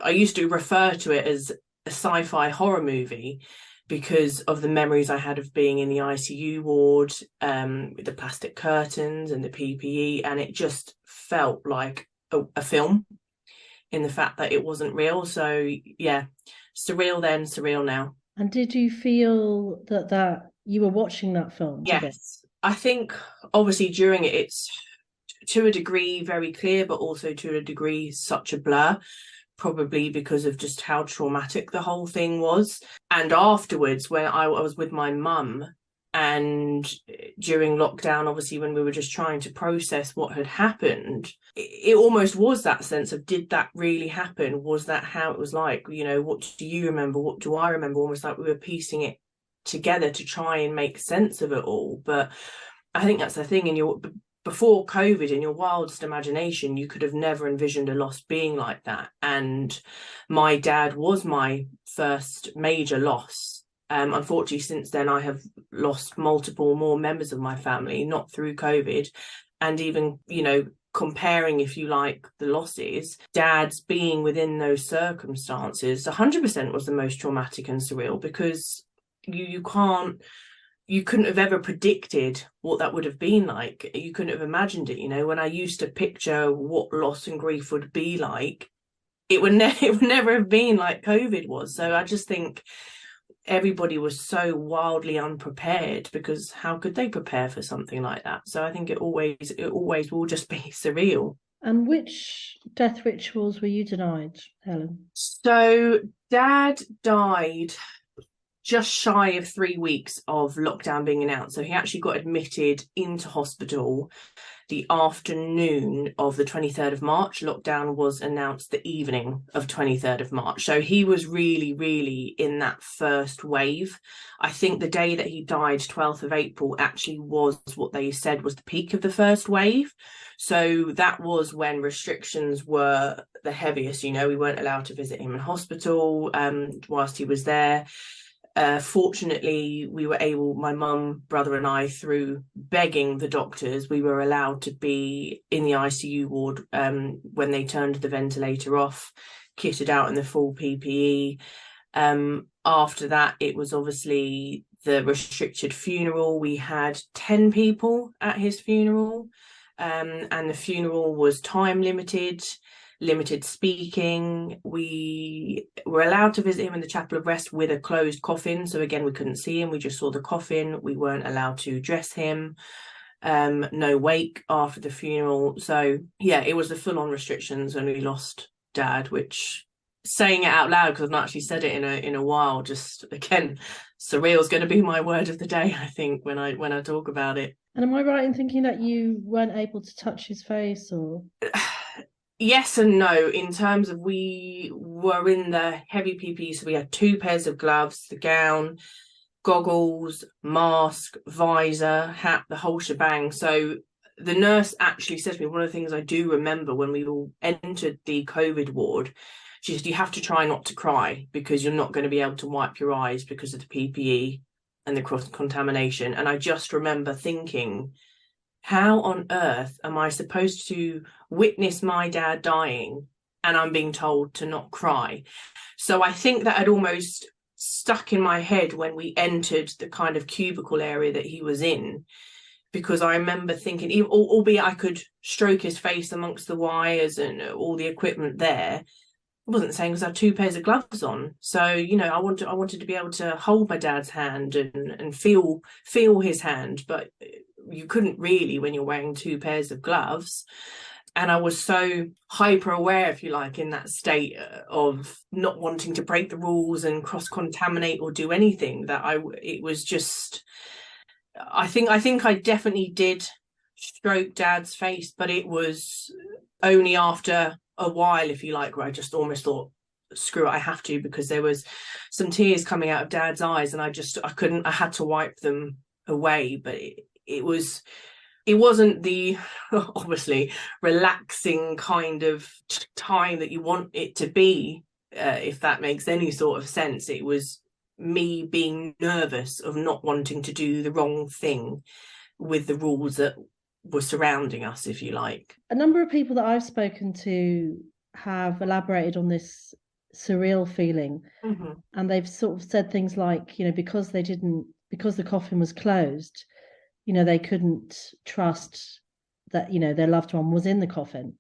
I used to refer to it as a sci-fi horror movie, because of the memories I had of being in the ICU ward, with the plastic curtains and the PPE, and it just felt like a film, in the fact that it wasn't real. So yeah, surreal then, surreal now. And did you feel that you were watching that film? Yes, I think obviously during it, it's to a degree very clear, but also to a degree such a blur, probably because of just how traumatic the whole thing was. And afterwards, when I was with my mum, and during lockdown, obviously, when we were just trying to process what had happened, it almost was that sense of, did that really happen? Was that how it was like? You know, what do you remember? What do I remember? Almost like we were piecing it together to try and make sense of it all. But I think that's the thing, before COVID, in your wildest imagination, you could have never envisioned a loss being like that. And my dad was my first major loss. Unfortunately, since then, I have lost multiple more members of my family, not through COVID. And even, comparing, if you like, the losses, Dad's being within those circumstances, 100% was the most traumatic and surreal, because you couldn't have ever predicted what that would have been like. You couldn't have imagined it. When I used to picture what loss and grief would be like, it would never have been like COVID was. So I just think everybody was so wildly unprepared, because how could they prepare for something like that? So I think it always will just be surreal. And which death rituals were you denied, Helen? So Dad died just shy of 3 weeks of lockdown being announced. So he actually got admitted into hospital the afternoon of the 23rd of March. Lockdown was announced the evening of 23rd of March. So he was really, really in that first wave. I think the day that he died, 12th of April, actually was what they said was the peak of the first wave. So that was when restrictions were the heaviest. We weren't allowed to visit him in hospital whilst he was there. Fortunately, we were able, my mum, brother and I, through begging the doctors, we were allowed to be in the ICU ward when they turned the ventilator off, kitted out in the full PPE. After that, it was obviously the restricted funeral. We had 10 people at his funeral, and the funeral was time limited speaking. We were allowed to visit him in the chapel of rest with a closed coffin. So again, we couldn't see him. We just saw the coffin. We weren't allowed to dress him. No wake after the funeral. So yeah, it was the full-on restrictions when we lost Dad, which, saying it out loud, because I've not actually said it in a while, just again, surreal is going to be my word of the day, I think, when I talk about it. And am I right in thinking that you weren't able to touch his face, or? Yes and no, in terms of, we were in the heavy PPE, so we had 2 pairs of gloves, the gown, goggles, mask, visor, hat, the whole shebang. So the nurse actually said to me, one of the things I do remember when we all entered the COVID ward, she said, you have to try not to cry, because you're not going to be able to wipe your eyes because of the PPE and the cross-contamination. And I just remember thinking, how on earth am I supposed to witness my dad dying and I'm being told to not cry? So I think that had almost stuck in my head when we entered the kind of cubicle area that he was in, because I remember thinking, albeit I could stroke his face amongst the wires and all the equipment there, I wasn't saying, because I had 2 pairs of gloves on. So, I wanted to be able to hold my dad's hand and feel his hand, but you couldn't really when you're wearing 2 pairs of gloves. And I was so hyper aware, if you like, in that state of not wanting to break the rules and cross-contaminate or do anything, that it was just I think I definitely did stroke Dad's face, but it was only after a while, if you like, where I just almost thought, screw it, I have to, because there was some tears coming out of Dad's eyes, and I had to wipe them away. But it wasn't the obviously relaxing kind of time that you want it to be, if that makes any sort of sense. It was me being nervous of not wanting to do the wrong thing with the rules that were surrounding us, if you like. A number of people that I've spoken to have elaborated on this surreal feeling, and they've sort of said things like, because the coffin was closed, they couldn't trust that, their loved one was in the coffin.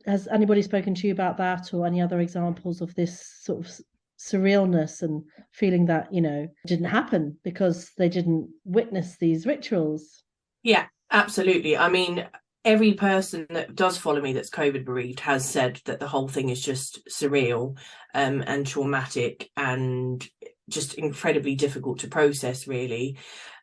Has anybody spoken to you about that, or any other examples of this sort of surrealness and feeling that, it didn't happen because they didn't witness these rituals? Yeah, absolutely. I mean, every person that does follow me that's COVID bereaved has said that the whole thing is just surreal, and traumatic, and just incredibly difficult to process, really.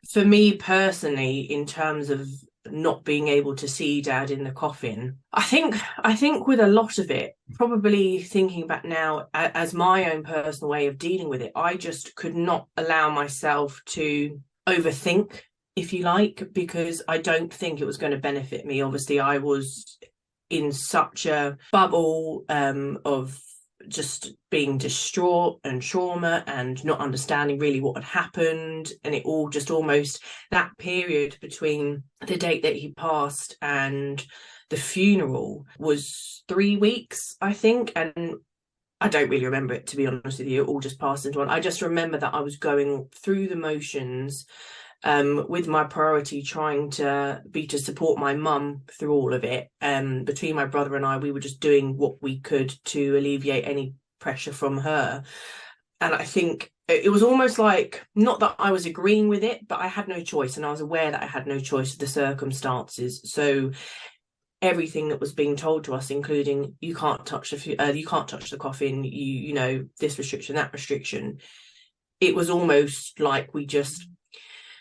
For me personally, in terms of not being able to see Dad in the coffin, I think with a lot of it, probably thinking back now as my own personal way of dealing with it, I just could not allow myself to overthink, if you like, because I don't think it was going to benefit me. Obviously, I was in such a bubble of just being distraught and trauma and not understanding really what had happened, and it all just almost, that period between the date that he passed and the funeral was 3 weeks, I think, and I don't really remember it, to be honest with you. It all just passed into one. I just remember that I was going through the motions, with my priority trying to be to support my mum through all of it. Between my brother and I, we were just doing what we could to alleviate any pressure from her. And I think it was almost like, not that I was agreeing with it, but I had no choice, and I was aware that I had no choice of the circumstances. So everything that was being told to us, including you can't touch the coffin, you know, this restriction, that restriction, it was almost like we just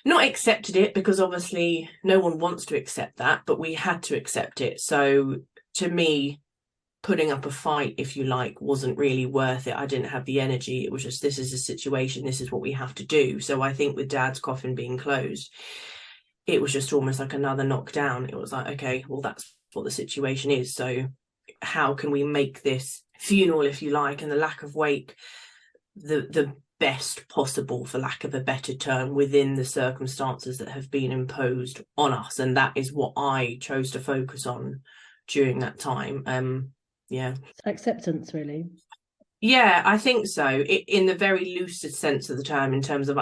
not accepted it, because obviously no one wants to accept that, but we had to accept it. So to me, putting up a fight, if you like, wasn't really worth it. I didn't have the energy. It was just, this is a situation, this is what we have to do. So I think with Dad's coffin being closed, it was just almost like another knockdown. It was like, okay, well, that's what the situation is. So how can we make this funeral, if you like, and the lack of wake the best possible, for lack of a better term, within the circumstances that have been imposed on us? And that is what I chose to focus on during that time. Acceptance, really. Yeah, I think so. In the very loosest sense of the term, in terms of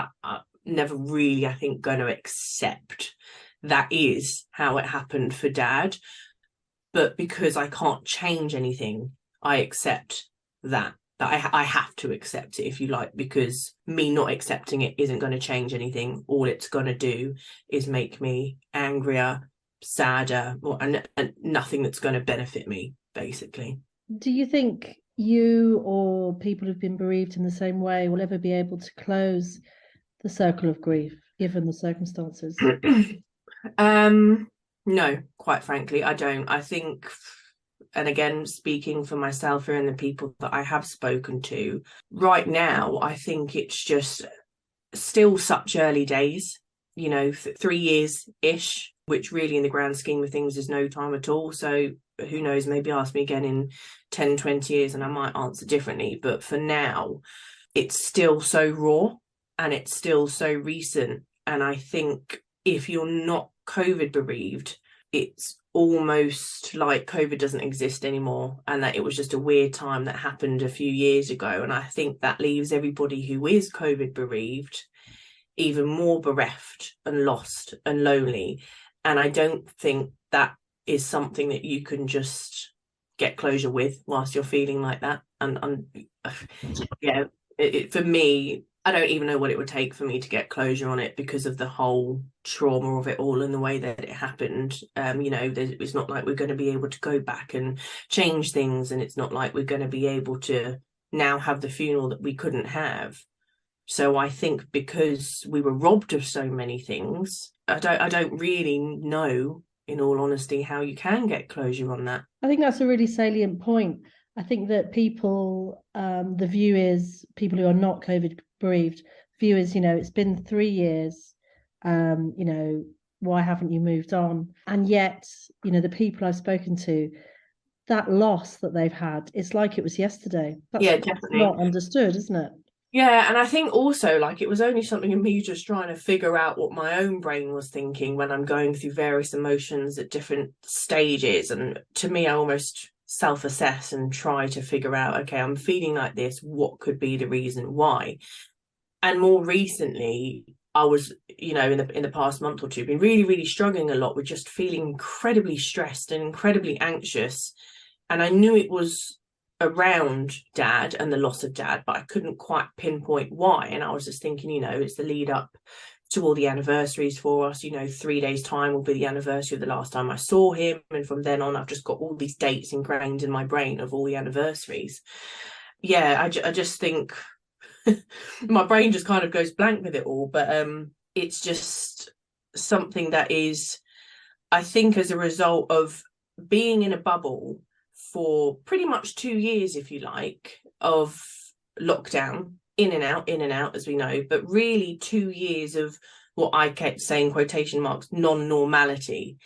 never really, I think, going to accept that is how it happened for Dad. But because I can't change anything, I accept that I have to accept it, if you like, because me not accepting it isn't going to change anything. All it's going to do is make me angrier, sadder, and nothing that's going to benefit me, basically. Do you think you or people who've been bereaved in the same way will ever be able to close the circle of grief, given the circumstances? No, quite frankly, I don't. I think, and again, speaking for myself here and the people that I have spoken to, right now, I think it's just still such early days, 3 years-ish, which really in the grand scheme of things is no time at all. So who knows, maybe ask me again in 10, 20 years and I might answer differently. But for now, it's still so raw and it's still so recent. And I think if you're not COVID bereaved, it's almost like COVID doesn't exist anymore, and that it was just a weird time that happened a few years ago. And I think that leaves everybody who is COVID bereaved even more bereft and lost and lonely. And I don't think that is something that you can just get closure with whilst you're feeling like that. And yeah, for me, I don't even know what it would take for me to get closure on it, because of the whole trauma of it all and the way that it happened. It's not like we're going to be able to go back and change things, and it's not like we're going to be able to now have the funeral that we couldn't have. So I think because we were robbed of so many things, I don't really know, in all honesty, how you can get closure on that. I think that's a really salient point. I think that people, the view is, people who are not COVID bereaved, view is, it's been 3 years, why haven't you moved on? And yet, the people I've spoken to, that loss that they've had, it's like it was yesterday. Yeah, That's definitely. not understood, isn't it? Yeah, and I think also, like, it was only something in me just trying to figure out what my own brain was thinking when I'm going through various emotions at different stages. And to me, I almost self-assess and try to figure out, okay, I'm feeling like this, what could be the reason why? And more recently, I was, in the past month or two, been really, really struggling a lot with just feeling incredibly stressed and incredibly anxious. And I knew it was around Dad and the loss of Dad, but I couldn't quite pinpoint why. And I was just thinking, it's the lead up to all the anniversaries for us. 3 days time will be the anniversary of the last time I saw him, and from then on I've just got all these dates ingrained in my brain of all the anniversaries. I just think my brain just kind of goes blank with it all. But it's just something that is, I think, as a result of being in a bubble for pretty much 2 years, if you like, of lockdown, in and out, as we know, but really 2 years of what I kept saying, quotation marks, non-normality.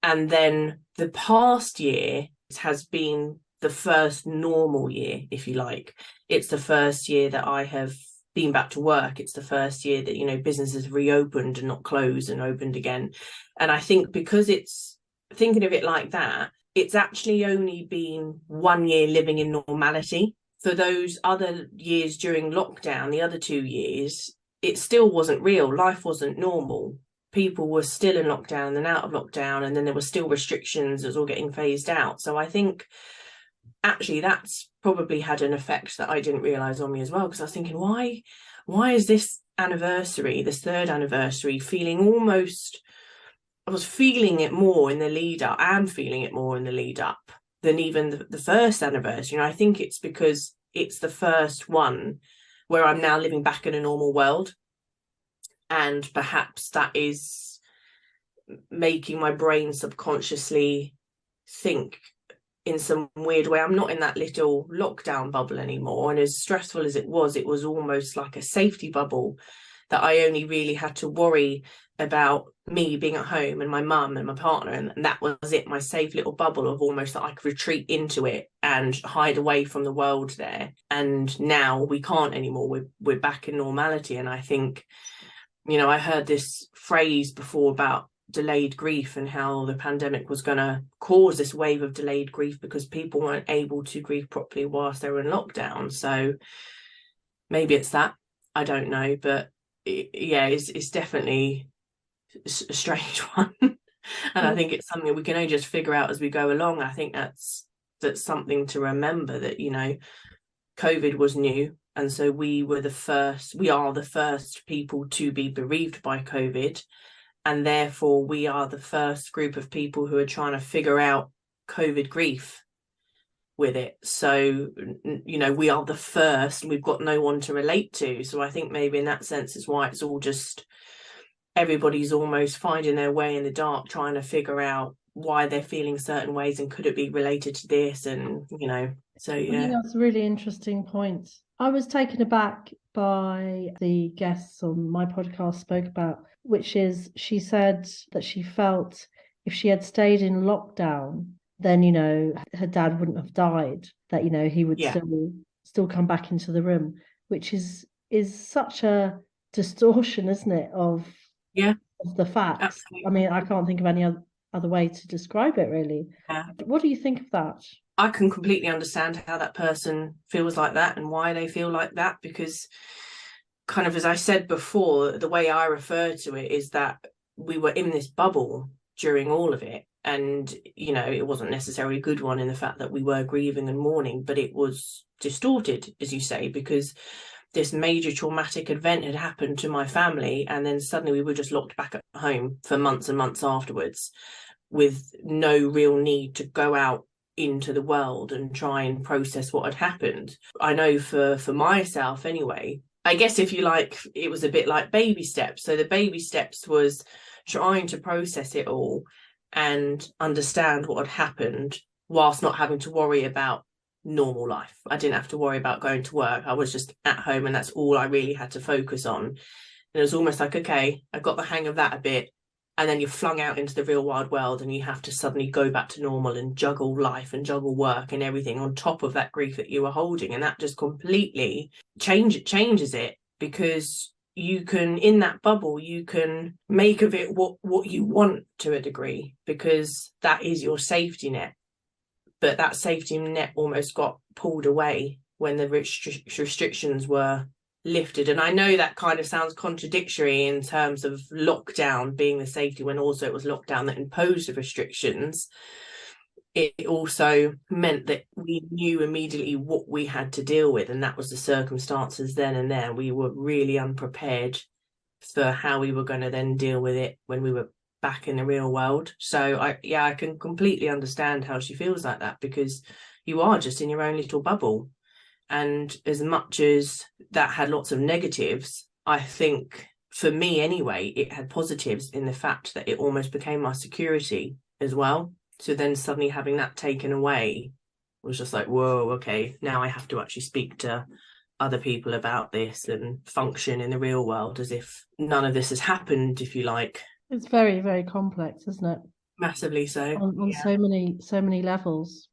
And then the past year has been the first normal year, if you like. It's the first year that I have been back to work. It's the first year that, businesses reopened and not closed and opened again. And I think because it's, thinking of it like that, it's actually only been 1 year living in normality. For those other years during lockdown, the other 2 years, it still wasn't real. Life wasn't normal. People were still in lockdown and out of lockdown, and then there were still restrictions. It was all getting phased out. So I think actually that's probably had an effect that I didn't realise on me as well, because I was thinking, why is this anniversary, this third anniversary, feeling almost... I was feeling it more in the lead up, and feeling it more in the lead up than even the first anniversary. And I think it's because it's the first one where I'm now living back in a normal world. And perhaps that is making my brain subconsciously think in some weird way, I'm not in that little lockdown bubble anymore. And as stressful as it was almost like a safety bubble that I only really had to worry about me being at home and my mum and my partner, and that was it, my safe little bubble of almost that I could retreat into it and hide away from the world there. And now we can't anymore. We're back in normality. And I think, I heard this phrase before about delayed grief and how the pandemic was going to cause this wave of delayed grief because people weren't able to grieve properly whilst they were in lockdown. So maybe it's that, I don't know, but it's definitely a strange one. And I think it's something we can only just figure out as we go along. I think that's something to remember, that COVID was new, and so we are the first people to be bereaved by COVID, and therefore we are the first group of people who are trying to figure out COVID grief with it. So we are the first, and we've got no one to relate to. So I think maybe in that sense is why it's all just, everybody's almost finding their way in the dark, trying to figure out why they're feeling certain ways, and could it be related to this, and so yeah. I think that's a really interesting point. I was taken aback by the guests on my podcast spoke about, which is, she said that she felt if she had stayed in lockdown, then her dad wouldn't have died, that he would still come back into the room, which is such a distortion, isn't it, of the facts. Absolutely. I mean, I can't think of any other way to describe it, really. What do you think of that? I can completely understand how that person feels like that and why they feel like that, because kind of, as I said before, the way I refer to it is that we were in this bubble during all of it. And, it wasn't necessarily a good one in the fact that we were grieving and mourning, but it was distorted, as you say, because this major traumatic event had happened to my family, and then suddenly we were just locked back at home for months and months afterwards, with no real need to go out into the world and try and process what had happened. I know for myself anyway, I guess if you like, it was a bit like baby steps. So the baby steps was trying to process it all and understand what had happened whilst not having to worry about normal life. I didn't have to worry about going to work. I was just at home, and that's all I really had to focus on. And it was almost like, okay, I got the hang of that a bit. And then you're flung out into the real wide world, and you have to suddenly go back to normal and juggle life and juggle work and everything on top of that grief that you were holding. And that just completely changes it, because you can, in that bubble, you can make of it what you want to a degree, because that is your safety net. But that safety net almost got pulled away when the restrictions were lifted. And I know that kind of sounds contradictory in terms of lockdown being the safety, when also it was lockdown that imposed the restrictions. It also meant that we knew immediately what we had to deal with, and that was the circumstances then and there. We were really unprepared for how we were going to then deal with it when we were back in the real world. So I can completely understand how she feels like that, because you are just in your own little bubble. And as much as that had lots of negatives, I think for me anyway, it had positives in the fact that it almost became my security as well. So then suddenly having that taken away was just like, whoa, okay, now I have to actually speak to other people about this and function in the real world as if none of this has happened, if you like. It's very, very complex, isn't it? Massively so. On so many levels.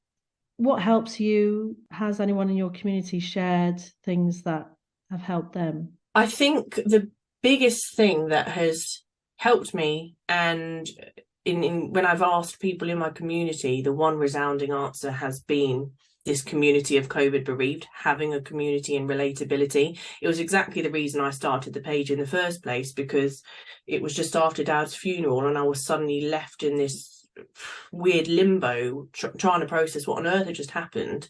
What helps you? Has anyone in your community shared things that have helped them? I think the biggest thing that has helped me, and in when I've asked people in my community, the one resounding answer has been this community of COVID bereaved, having a community and relatability. It was exactly the reason I started the page in the first place, because it was just after Dad's funeral and I was suddenly left in this weird limbo, trying to process what on earth had just happened.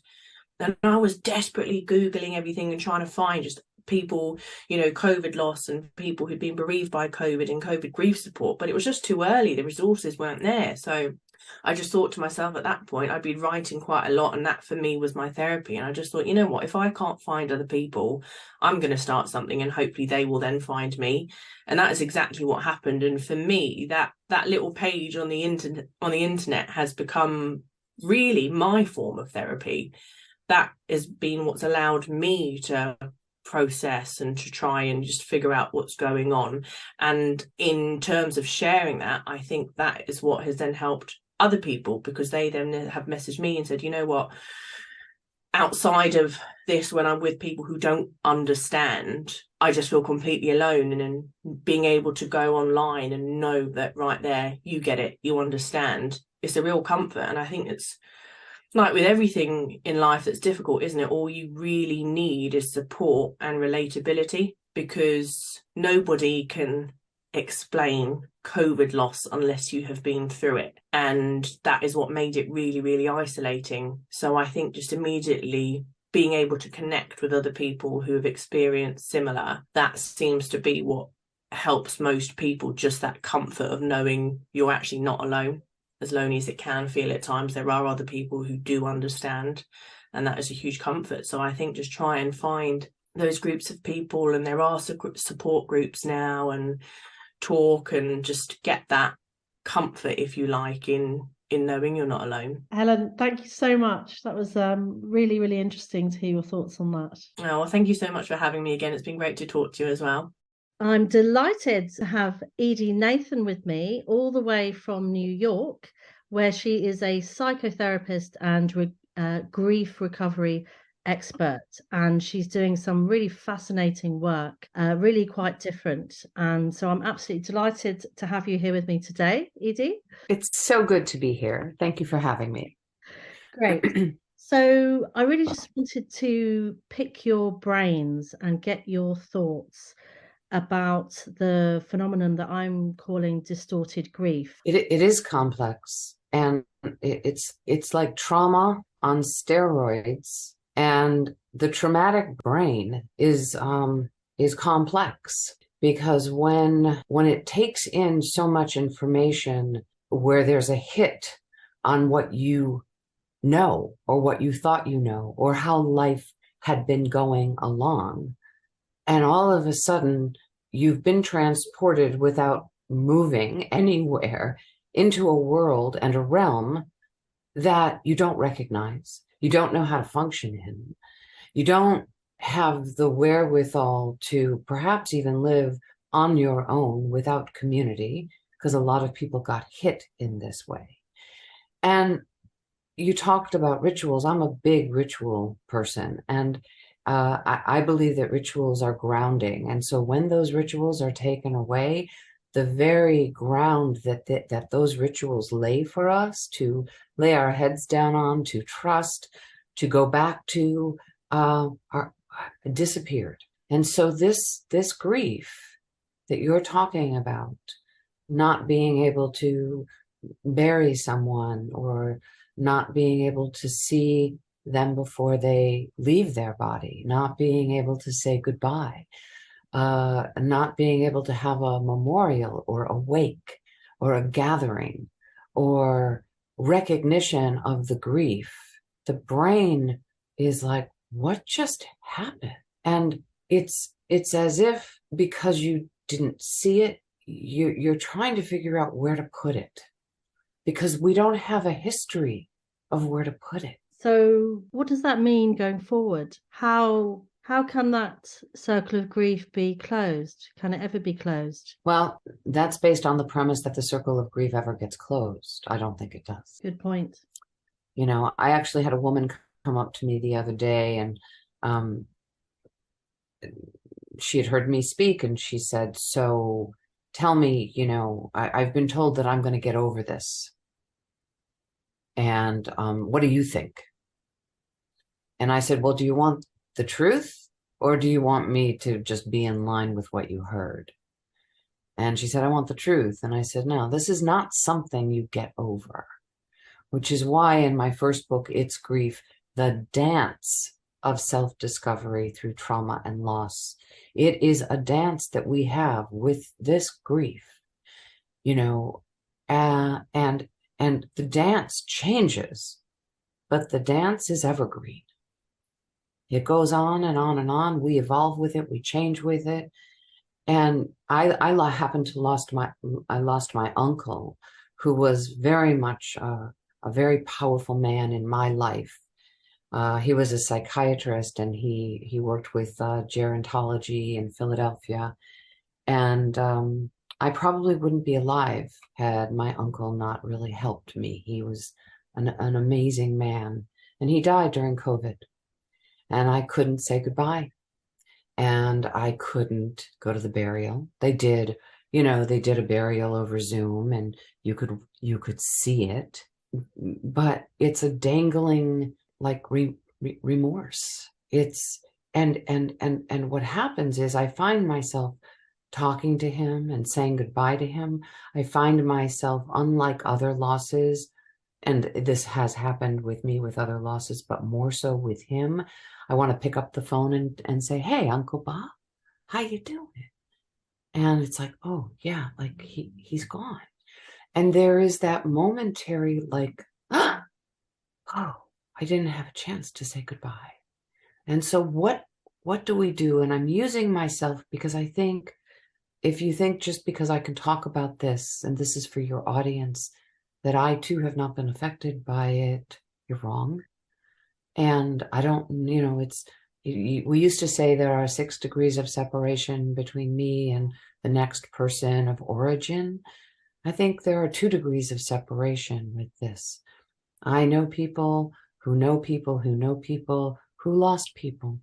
And I was desperately Googling everything and trying to find just people, COVID loss and people who'd been bereaved by COVID and COVID grief support, but it was just too early. The resources weren't there. So I just thought to myself at that point, I'd been writing quite a lot, and that for me was my therapy. And I just thought, you know what, if I can't find other people, I'm going to start something, and hopefully they will then find me. And that is exactly what happened. And for me, that little page on the internet has become really my form of therapy. That has been what's allowed me to process and to try and just figure out what's going on. And in terms of sharing that, I think that is what has then helped other people, because they then have messaged me and said, you know what, outside of this, when I'm with people who don't understand, I just feel completely alone. And then being able to go online and know that right there, you get it, you understand, it's a real comfort. And I think it's like with everything in life that's difficult, isn't it? All you really need is support and relatability, because nobody can explain COVID loss unless you have been through it. And that is what made it really, really isolating. So I think just immediately being able to connect with other people who have experienced similar, that seems to be what helps most people, just that comfort of knowing you're actually not alone. As lonely as it can feel at times, there are other people who do understand, and that is a huge comfort. So I think just try and find those groups of people, and there are support groups now, and talk and just get that comfort, if you like, in knowing you're not alone. Helen, thank you so much. That was really, really interesting to hear your thoughts on that. Oh, well, thank you so much for having me again. It's been great to talk to you as well. I'm delighted to have Edie Nathan with me, all the way from New York, where she is a psychotherapist and grief recovery expert, and she's doing some really fascinating work, really quite different. And so I'm absolutely delighted to have you here with me today, Edie. It's so good to be here. Thank you for having me. Great. So I really just wanted to pick your brains and get your thoughts about the phenomenon that I'm calling distorted grief. It is complex, and it's like trauma on steroids. And the traumatic brain is complex, because when it takes in so much information, where there's a hit on what you know, or what you thought you know, or how life had been going along, And all of a sudden, you've been transported without moving anywhere into a world and a realm that you don't recognize. You don't know how to function in. You don't have the wherewithal to perhaps even live on your own without community, because a lot of people got hit in this way. And you talked about rituals. I'm a big ritual person, and I believe that rituals are grounding. And so when those rituals are taken away, the very ground that those rituals lay for us to lay our heads down on, to trust, to go back to, are disappeared. And so this grief that you're talking about, not being able to bury someone, or not being able to see them before they leave their body, not being able to say goodbye, not being able to have a memorial or a wake or a gathering or recognition of the grief. The brain is like, what just happened? And it's as if, because you didn't see it, you're trying to figure out where to put it, because we don't have a history of where to put it. So what does that mean going forward? How can that circle of grief be closed? Can it ever be closed? Well, that's based on the premise that the circle of grief ever gets closed. I don't think it does. Good point. You know, I actually had a woman come up to me the other day, and she had heard me speak, and she said, so tell me, you know, I've been told that I'm going to get over this. And what do you think? And I said, well, do you want the truth, or do you want me to just be in line with what you heard? And she said, I want the truth. And I said, no, this is not something you get over, which is why in my first book, It's Grief, the dance of self-discovery through trauma and loss. It is a dance that we have with this grief, you know, and the dance changes, but the dance is evergreen. It goes on and on and on. We evolve with it. We change with it. And I happened to lost my uncle, who was very much a very powerful man in my life. He was a psychiatrist, and he worked with gerontology in Philadelphia. And I probably wouldn't be alive had my uncle not really helped me. He was an amazing man, and he died during COVID. And I couldn't say goodbye, and I couldn't go to the burial. They did a burial over Zoom, and you could see it, but it's a dangling, like, remorse. It's and what happens is I find myself talking to him and saying goodbye to him. I find myself, unlike other losses, and this has happened with me with other losses, but more so with him, I want to pick up the phone and say, hey, Uncle Bob, how you doing? And it's like, oh yeah, like he's gone. And there is that momentary, like, oh, I didn't have a chance to say goodbye. And so what do we do? And I'm using myself because I think, if you think just because I can talk about this, and this is for your audience, that I too have not been affected by it, you're wrong. And I don't, you know, we used to say there are 6 degrees of separation between me and the next person of origin. I think there are 2 degrees of separation with this. I know people who know people who know people who lost people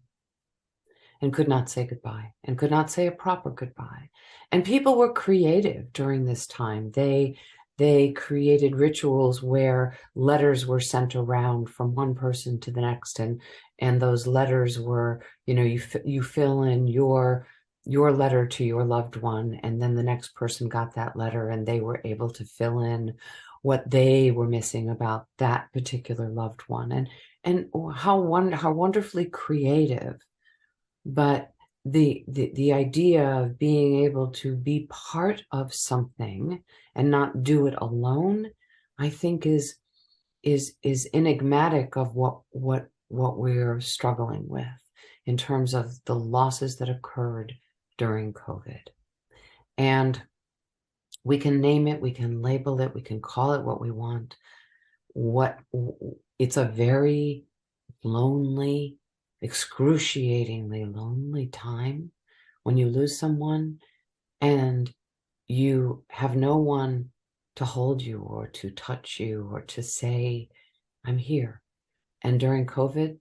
and could not say goodbye, and could not say a proper goodbye. And people were creative during this time. They created rituals where letters were sent around from one person to the next, and those letters were, you know, you fill in your letter to your loved one, and then the next person got that letter, and they were able to fill in what they were missing about that particular loved one, and how wonderfully creative. But the idea of being able to be part of something and not do it alone, I think is enigmatic of what we're struggling with. in terms of the losses that occurred during COVID. And we can name it, we can label it, we can call it what we want. It's a very lonely, excruciatingly lonely time when you lose someone and you have no one to hold you or to touch you or to say, I'm here. And during COVID,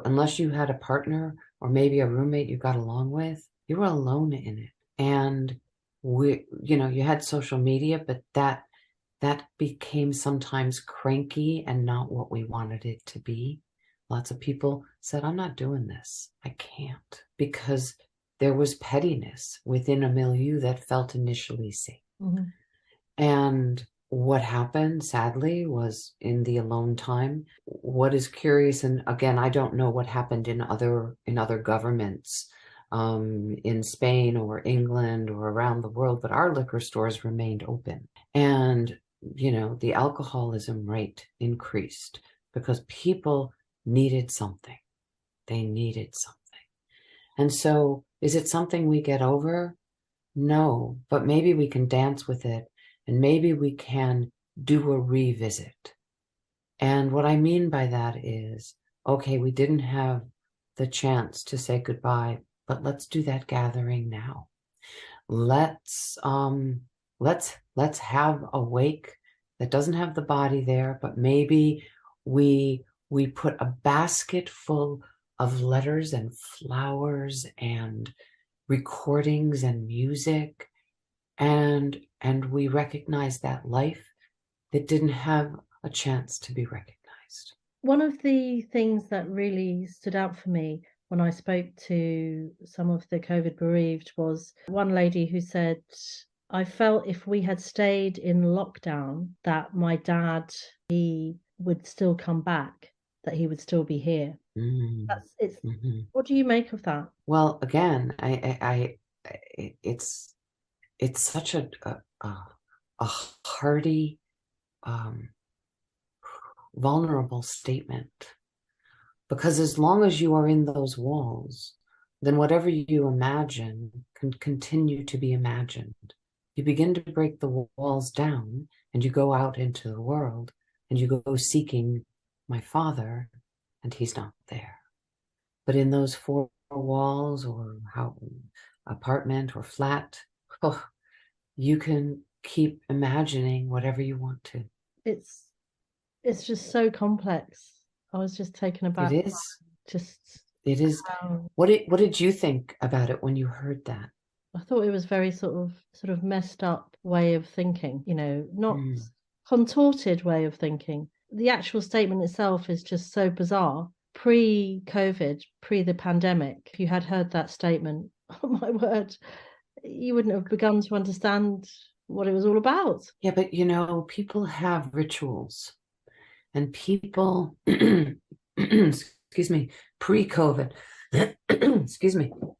unless you had a partner or maybe a roommate you got along with, you were alone in it. And you had social media, but that became sometimes cranky and not what we wanted it to be. Lots of people said, I'm not doing this. I can't, because there was pettiness within a milieu that felt initially safe. Mm-hmm. And what happened, sadly, was in the alone time. What is curious, and again, I don't know what happened in other governments, in Spain or England or around the world, but our liquor stores remained open. And, the alcoholism rate increased because people needed something. They needed something. And so, is it something we get over? No, but maybe we can dance with it, and maybe we can do a revisit. And what I mean by that is, okay, we didn't have the chance to say goodbye, but let's do that gathering now. Let's have a wake that doesn't have the body there, but maybe we put a basket full of letters and flowers and recordings and music, and we recognize that life that didn't have a chance to be recognized. One of the things that really stood out for me when I spoke to some of the COVID bereaved was one lady who said, I felt if we had stayed in lockdown, that my dad, he would still come back, that he would still be here. Mm-hmm. What do you make of that? Well, again, it's such a hearty, vulnerable statement, because as long as you are in those walls, then whatever you imagine can continue to be imagined. You begin to break the walls down and you go out into the world and you go seeking my father, and he's not there. But in those four walls or apartment or flat, you can keep imagining whatever you want to. It's just so complex. I was just taken aback. It is. How... What did you think about it when you heard that? I thought it was very sort of messed up way of thinking, not contorted way of thinking. The actual statement itself is just so bizarre. Pre-COVID, pre the pandemic, if you had heard that statement, oh my word, you wouldn't have begun to understand what it was all about. Yeah, but people have rituals, and people, excuse me, pre-COVID,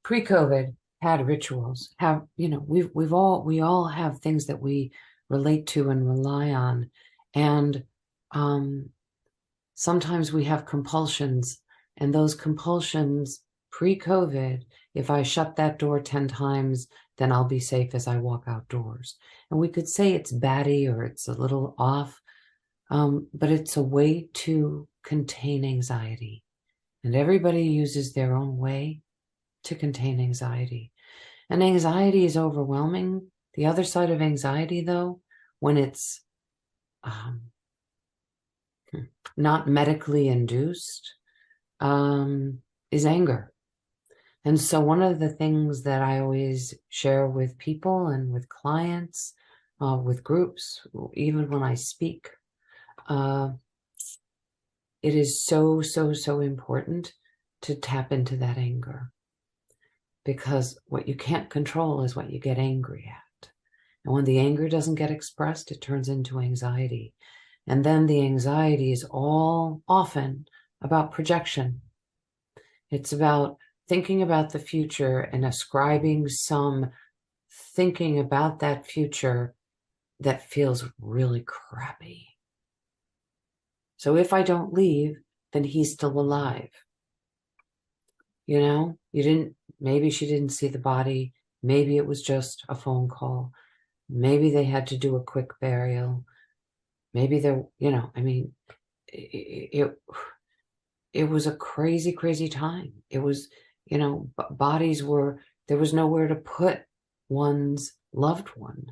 pre-COVID had rituals. We all have things that we relate to and rely on, and sometimes we have compulsions, and those compulsions pre-COVID, if I shut that door 10 times, then I'll be safe as I walk outdoors. And we could say it's batty or it's a little off, but it's a way to contain anxiety. And everybody uses their own way to contain anxiety. And anxiety is overwhelming. The other side of anxiety, though, when it's not medically induced, is anger. And so one of the things that I always share with people and with clients, with groups, even when I speak, it is so, so, so important to tap into that anger, because what you can't control is what you get angry at. And when the anger doesn't get expressed, it turns into anxiety. And then the anxiety is all often about projection. It's about thinking about the future and ascribing some thinking about that future that feels really crappy. So if I don't leave, then he's still alive. You know, maybe she didn't see the body. Maybe it was just a phone call. Maybe they had to do a quick burial. Maybe I mean, it was a crazy, crazy time. It was, bodies there was nowhere to put one's loved one.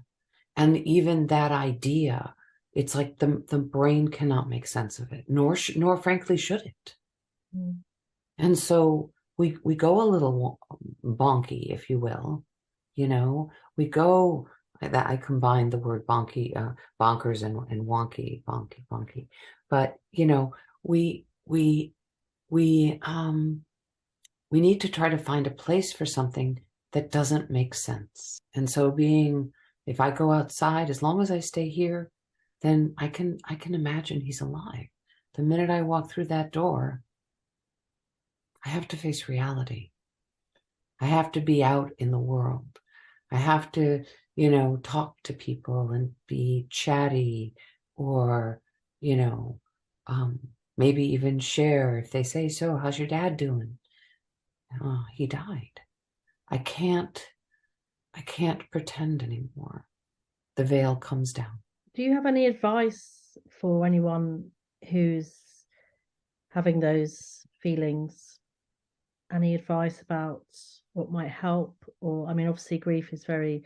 And even that idea, it's like the brain cannot make sense of it, nor frankly should it. Mm. And so we go a little bonky, if you will. We go that I combined the word bonky, bonkers and wonky, bonky. But we need to try to find a place for something that doesn't make sense. And so if I go outside, as long as I stay here, then I can imagine he's alive. The minute I walk through that door, I have to face reality. I have to be out in the world. I have to, talk to people and be chatty, or, maybe even share if they say, so how's your dad doing? Oh, he died. I can't pretend anymore. The veil comes down. Do you have any advice for anyone who's having those feelings? Any advice about what might help? Or, I mean, obviously grief is very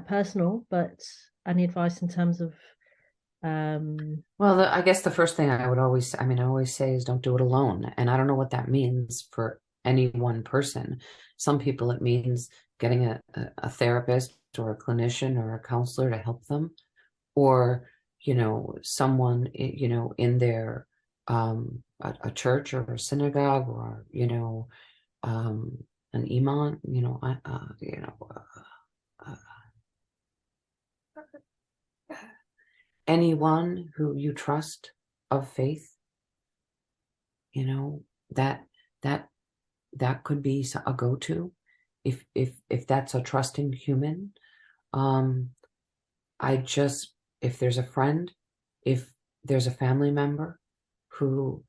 personal, but any advice in terms of well, I guess the first thing I always say is don't do it alone. And I don't know what that means for any one person. Some people, it means getting a therapist or a clinician or a counselor to help them, or someone in their a church or a synagogue, or an imam, anyone who you trust of faith, that could be a go-to if that's a trusting human. If there's a friend, if there's a family member who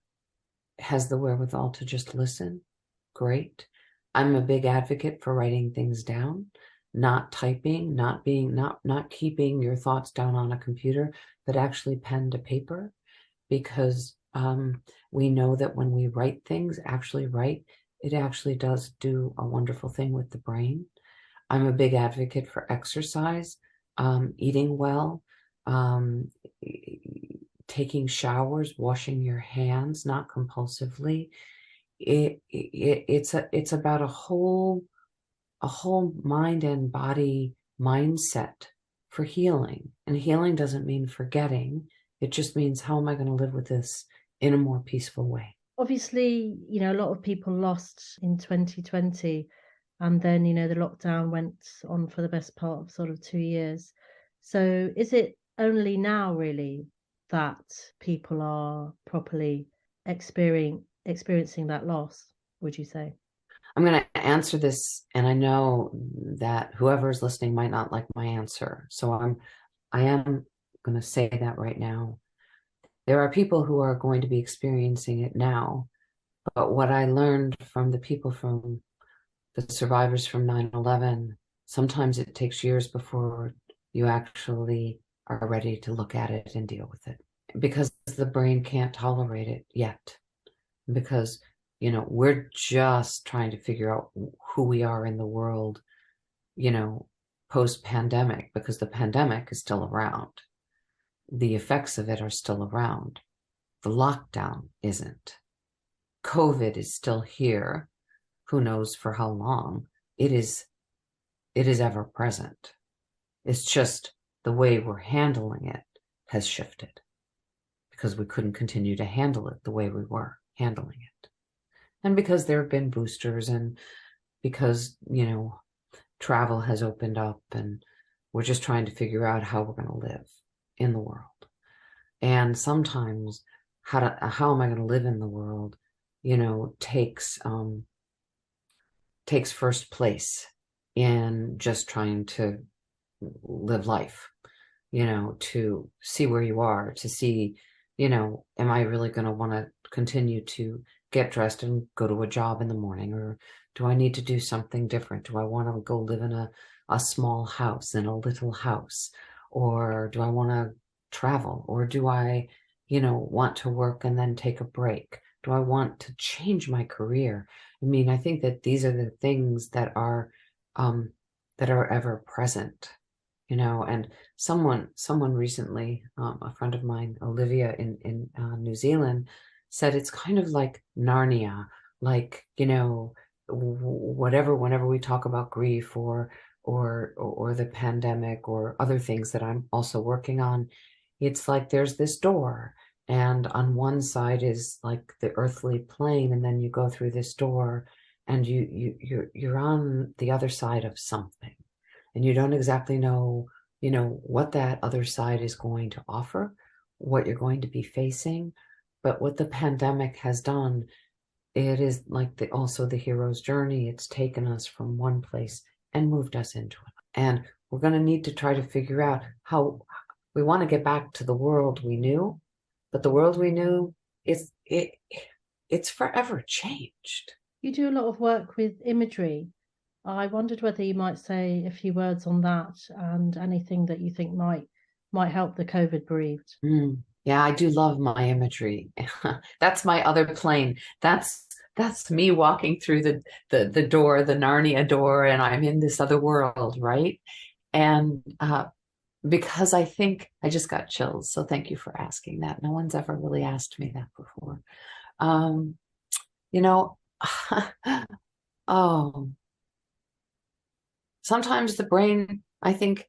has the wherewithal to just listen, great. I'm a big advocate for writing things down, not typing, not keeping your thoughts down on a computer, but actually pen to paper, because we know that when we write things, it actually does do a wonderful thing with the brain. I'm a big advocate for exercise, eating well, taking showers, washing your hands, not compulsively. It's about a whole mind and body mindset for healing. And healing doesn't mean forgetting. It just means, how am I going to live with this in a more peaceful way? Obviously, a lot of people lost in 2020, and then, the lockdown went on for the best part of sort of 2 years. So is it only now really that people are properly experiencing that loss, would you say? I'm going to answer this, and I know that whoever's listening might not like my answer. So I am going to say that right now. There are people who are going to be experiencing it now, but what I learned from the people, from the survivors from 9/11, sometimes it takes years before you actually are ready to look at it and deal with it, because the brain can't tolerate it yet, because we're just trying to figure out who we are in the world, post-pandemic, because the pandemic is still around. The effects of it are still around. The lockdown isn't. COVID is still here. Who knows for how long? It is ever present. It's just the way we're handling it has shifted, because we couldn't continue to handle it the way we were handling it. And because there have been boosters, and because, travel has opened up, and we're just trying to figure out how we're going to live in the world. And sometimes how am I going to live in the world, takes first place in just trying to live life, to see where you are, to see, am I really going to want to continue to get dressed and go to a job in the morning? Or do I need to do something different? Do I want to go live in a small house, in a little house? Or do I want to travel? Or do I, want to work and then take a break? Do I want to change my career? I mean, I think that these are the things that are ever present, and someone recently, a friend of mine, Olivia in New Zealand, said it's kind of like Narnia, like, whenever we talk about grief or the pandemic or other things that I'm also working on, it's like there's this door, and on one side is like the earthly plane, and then you go through this door and you're on the other side of something, and you don't exactly know, what that other side is going to offer, what you're going to be facing. But what the pandemic has done, it is like also the hero's journey. It's taken us from one place and moved us into it. And we're going to need to try to figure out how we want to get back to the world we knew, but the world we knew it's forever changed. You do a lot of work with imagery. I wondered whether you might say a few words on that and anything that you think might help the COVID bereaved. Yeah, I do love my imagery. That's my other plane. That's me walking through the door, the Narnia door, and I'm in this other world, right? And because I think I just got chills. So thank you for asking that. No one's ever really asked me that before. Oh, sometimes the brain, I think,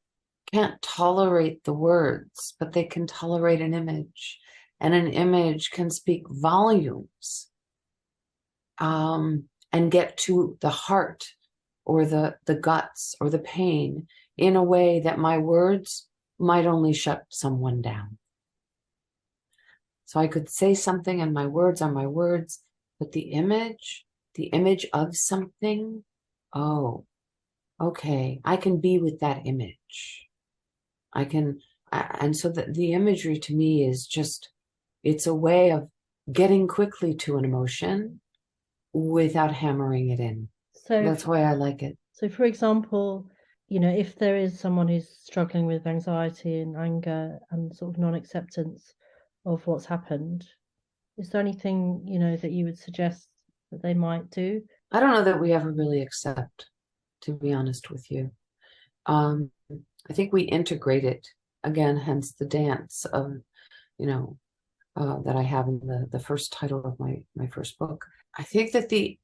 can't tolerate the words, but they can tolerate an image, and an image can speak volumes, and get to the heart or the guts or the pain in a way that my words might only shut someone down. So I could say something and my words are my words, but the image of something, oh, okay, I can be with that image. And so the imagery to me is just, it's a way of getting quickly to an emotion without hammering it in. So that's why I like it. So for example, if there is someone who's struggling with anxiety and anger and sort of non-acceptance of what's happened, is there anything, that you would suggest that they might do? I don't know that we ever really accept, to be honest with you. I think we integrate it, again, hence the dance of, that I have in the first title of my first book. I think that the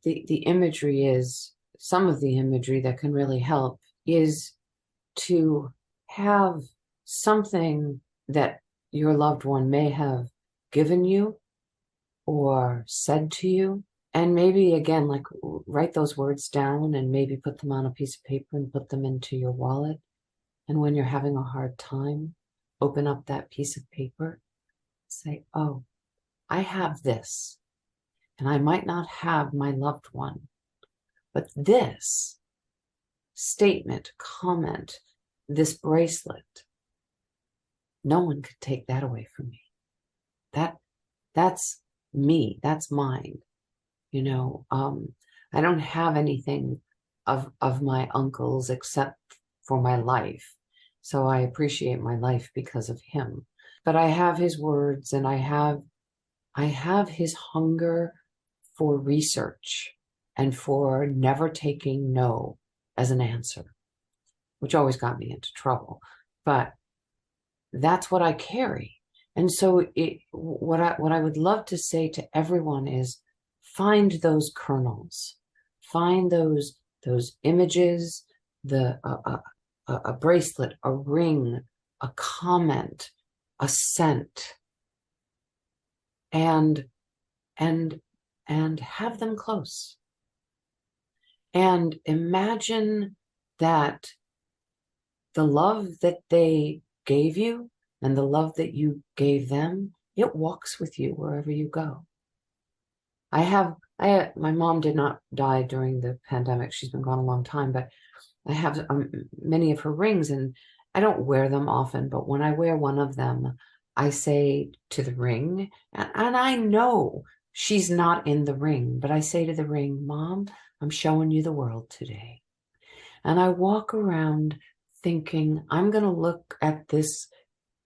imagery is, some of the imagery that can really help is to have something that your loved one may have given you or said to you, and maybe, again, like, write those words down and maybe put them on a piece of paper and put them into your wallet. And when you're having a hard time, open up that piece of paper, say, oh, I have this, and I might not have my loved one, but this statement, comment, this bracelet, no one could take that away from me. That's me, that's mine. I don't have anything of my uncle's except for my life. So I appreciate my life because of him. But I have his words, and I have his hunger for research and for never taking no as an answer, which always got me into trouble. But that's what I carry. And so what I would love to say to everyone is, find those kernels, find those images, a bracelet, a ring, a comment, a scent, and have them close. And imagine that the love that they gave you and the love that you gave them, it walks with you wherever you go. My mom did not die during the pandemic. She's been gone a long time, but I have many of her rings, and I don't wear them often, but when I wear one of them, I say to the ring, and I know she's not in the ring, but I say to the ring, Mom, I'm showing you the world today. And I walk around thinking, I'm going to look at this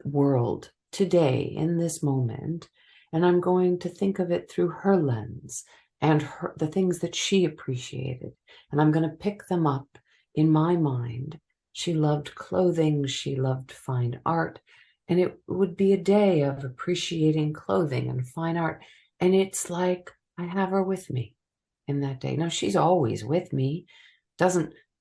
world today in this moment, and I'm going to think of it through her lens and the things that she appreciated. And I'm going to pick them up in my mind. She loved clothing. She loved fine art. And it would be a day of appreciating clothing and fine art. And it's like I have her with me in that day. Now, she's always with me.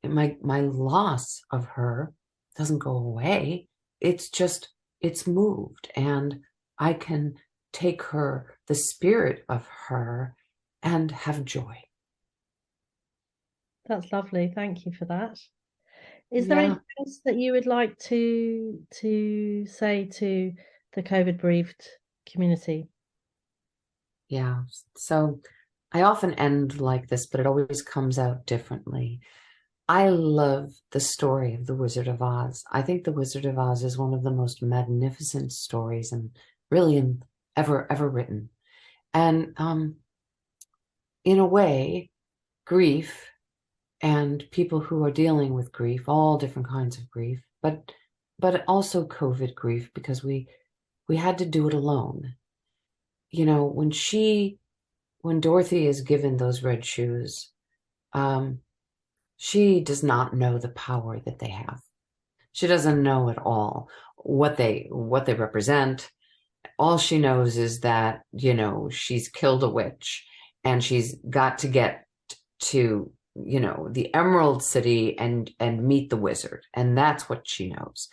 My loss of her doesn't go away. It's just, it's moved. And I can take her, the spirit of her, and have joy. That's lovely. Thank you for that. Is there anything else that you would like to say to the COVID bereaved community? Yeah. So I often end like this, but it always comes out differently. I love the story of The Wizard of Oz. I think The Wizard of Oz is one of the most magnificent stories and really ever written. And in a way, grief and people who are dealing with grief, all different kinds of grief, but also COVID grief, because we had to do it alone. You know, when Dorothy is given those red shoes, she does not know the power that they have. She doesn't know at all what they represent. All she knows is that, you know, she's killed a witch and she's got to get to, you know, the Emerald City and meet the wizard. And that's what she knows.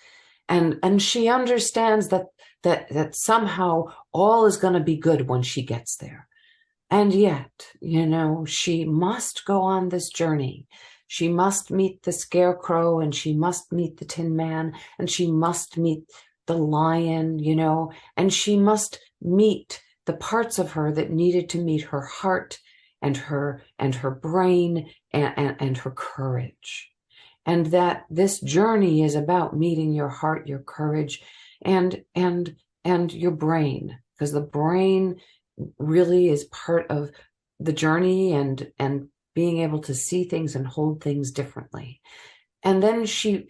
And she understands that somehow all is going to be good when she gets there. And yet, you know, she must go on this journey. She must meet the Scarecrow, and she must meet the Tin Man, and she must meet the lion, you know, and she must meet the parts of her that needed to meet her heart and her brain and her courage. And that this journey is about meeting your heart, your courage, and your brain, because the brain really is part of the journey and being able to see things and hold things differently. And then she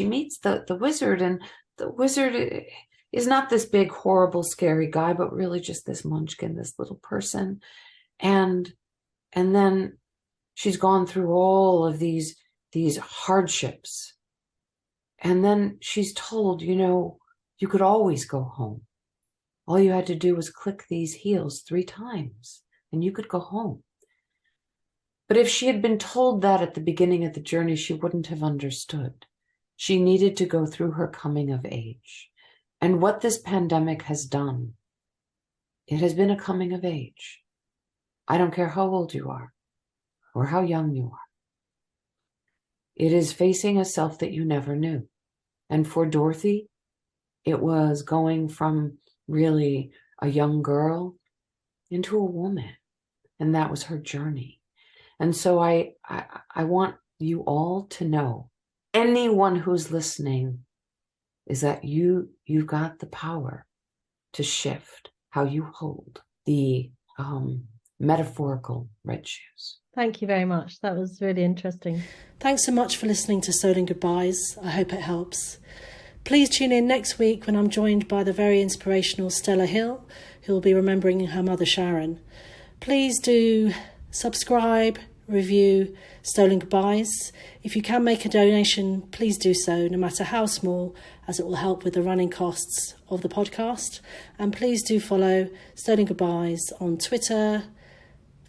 meets the wizard, and the wizard is not this big, horrible, scary guy, but really just this munchkin, this little person. And then she's gone through all of these hardships. And then she's told, you know, you could always go home. All you had to do was click these heels 3 times and you could go home. But if she had been told that at the beginning of the journey, she wouldn't have understood. She needed to go through her coming of age. And what this pandemic has done, it has been a coming of age. I don't care how old you are or how young you are. It is facing a self that you never knew. And for Dorothy, it was going from really a young girl into a woman. And that was her journey. And so I want you all to know, anyone who's listening, is that you've got the power to shift how you hold the metaphorical red shoes. Thank you very much. That was really interesting. Thanks so much for listening to Stolen Goodbyes. I hope it helps. Please tune in next week when I'm joined by the very inspirational Stella Hill, who will be remembering her mother Sharon. Please do subscribe, review Stolen Goodbyes. If you can make a donation, please do so, no matter how small, as it will help with the running costs of the podcast. And please do follow Stolen Goodbyes on Twitter,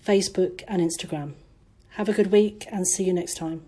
Facebook and Instagram. Have a good week and see you next time.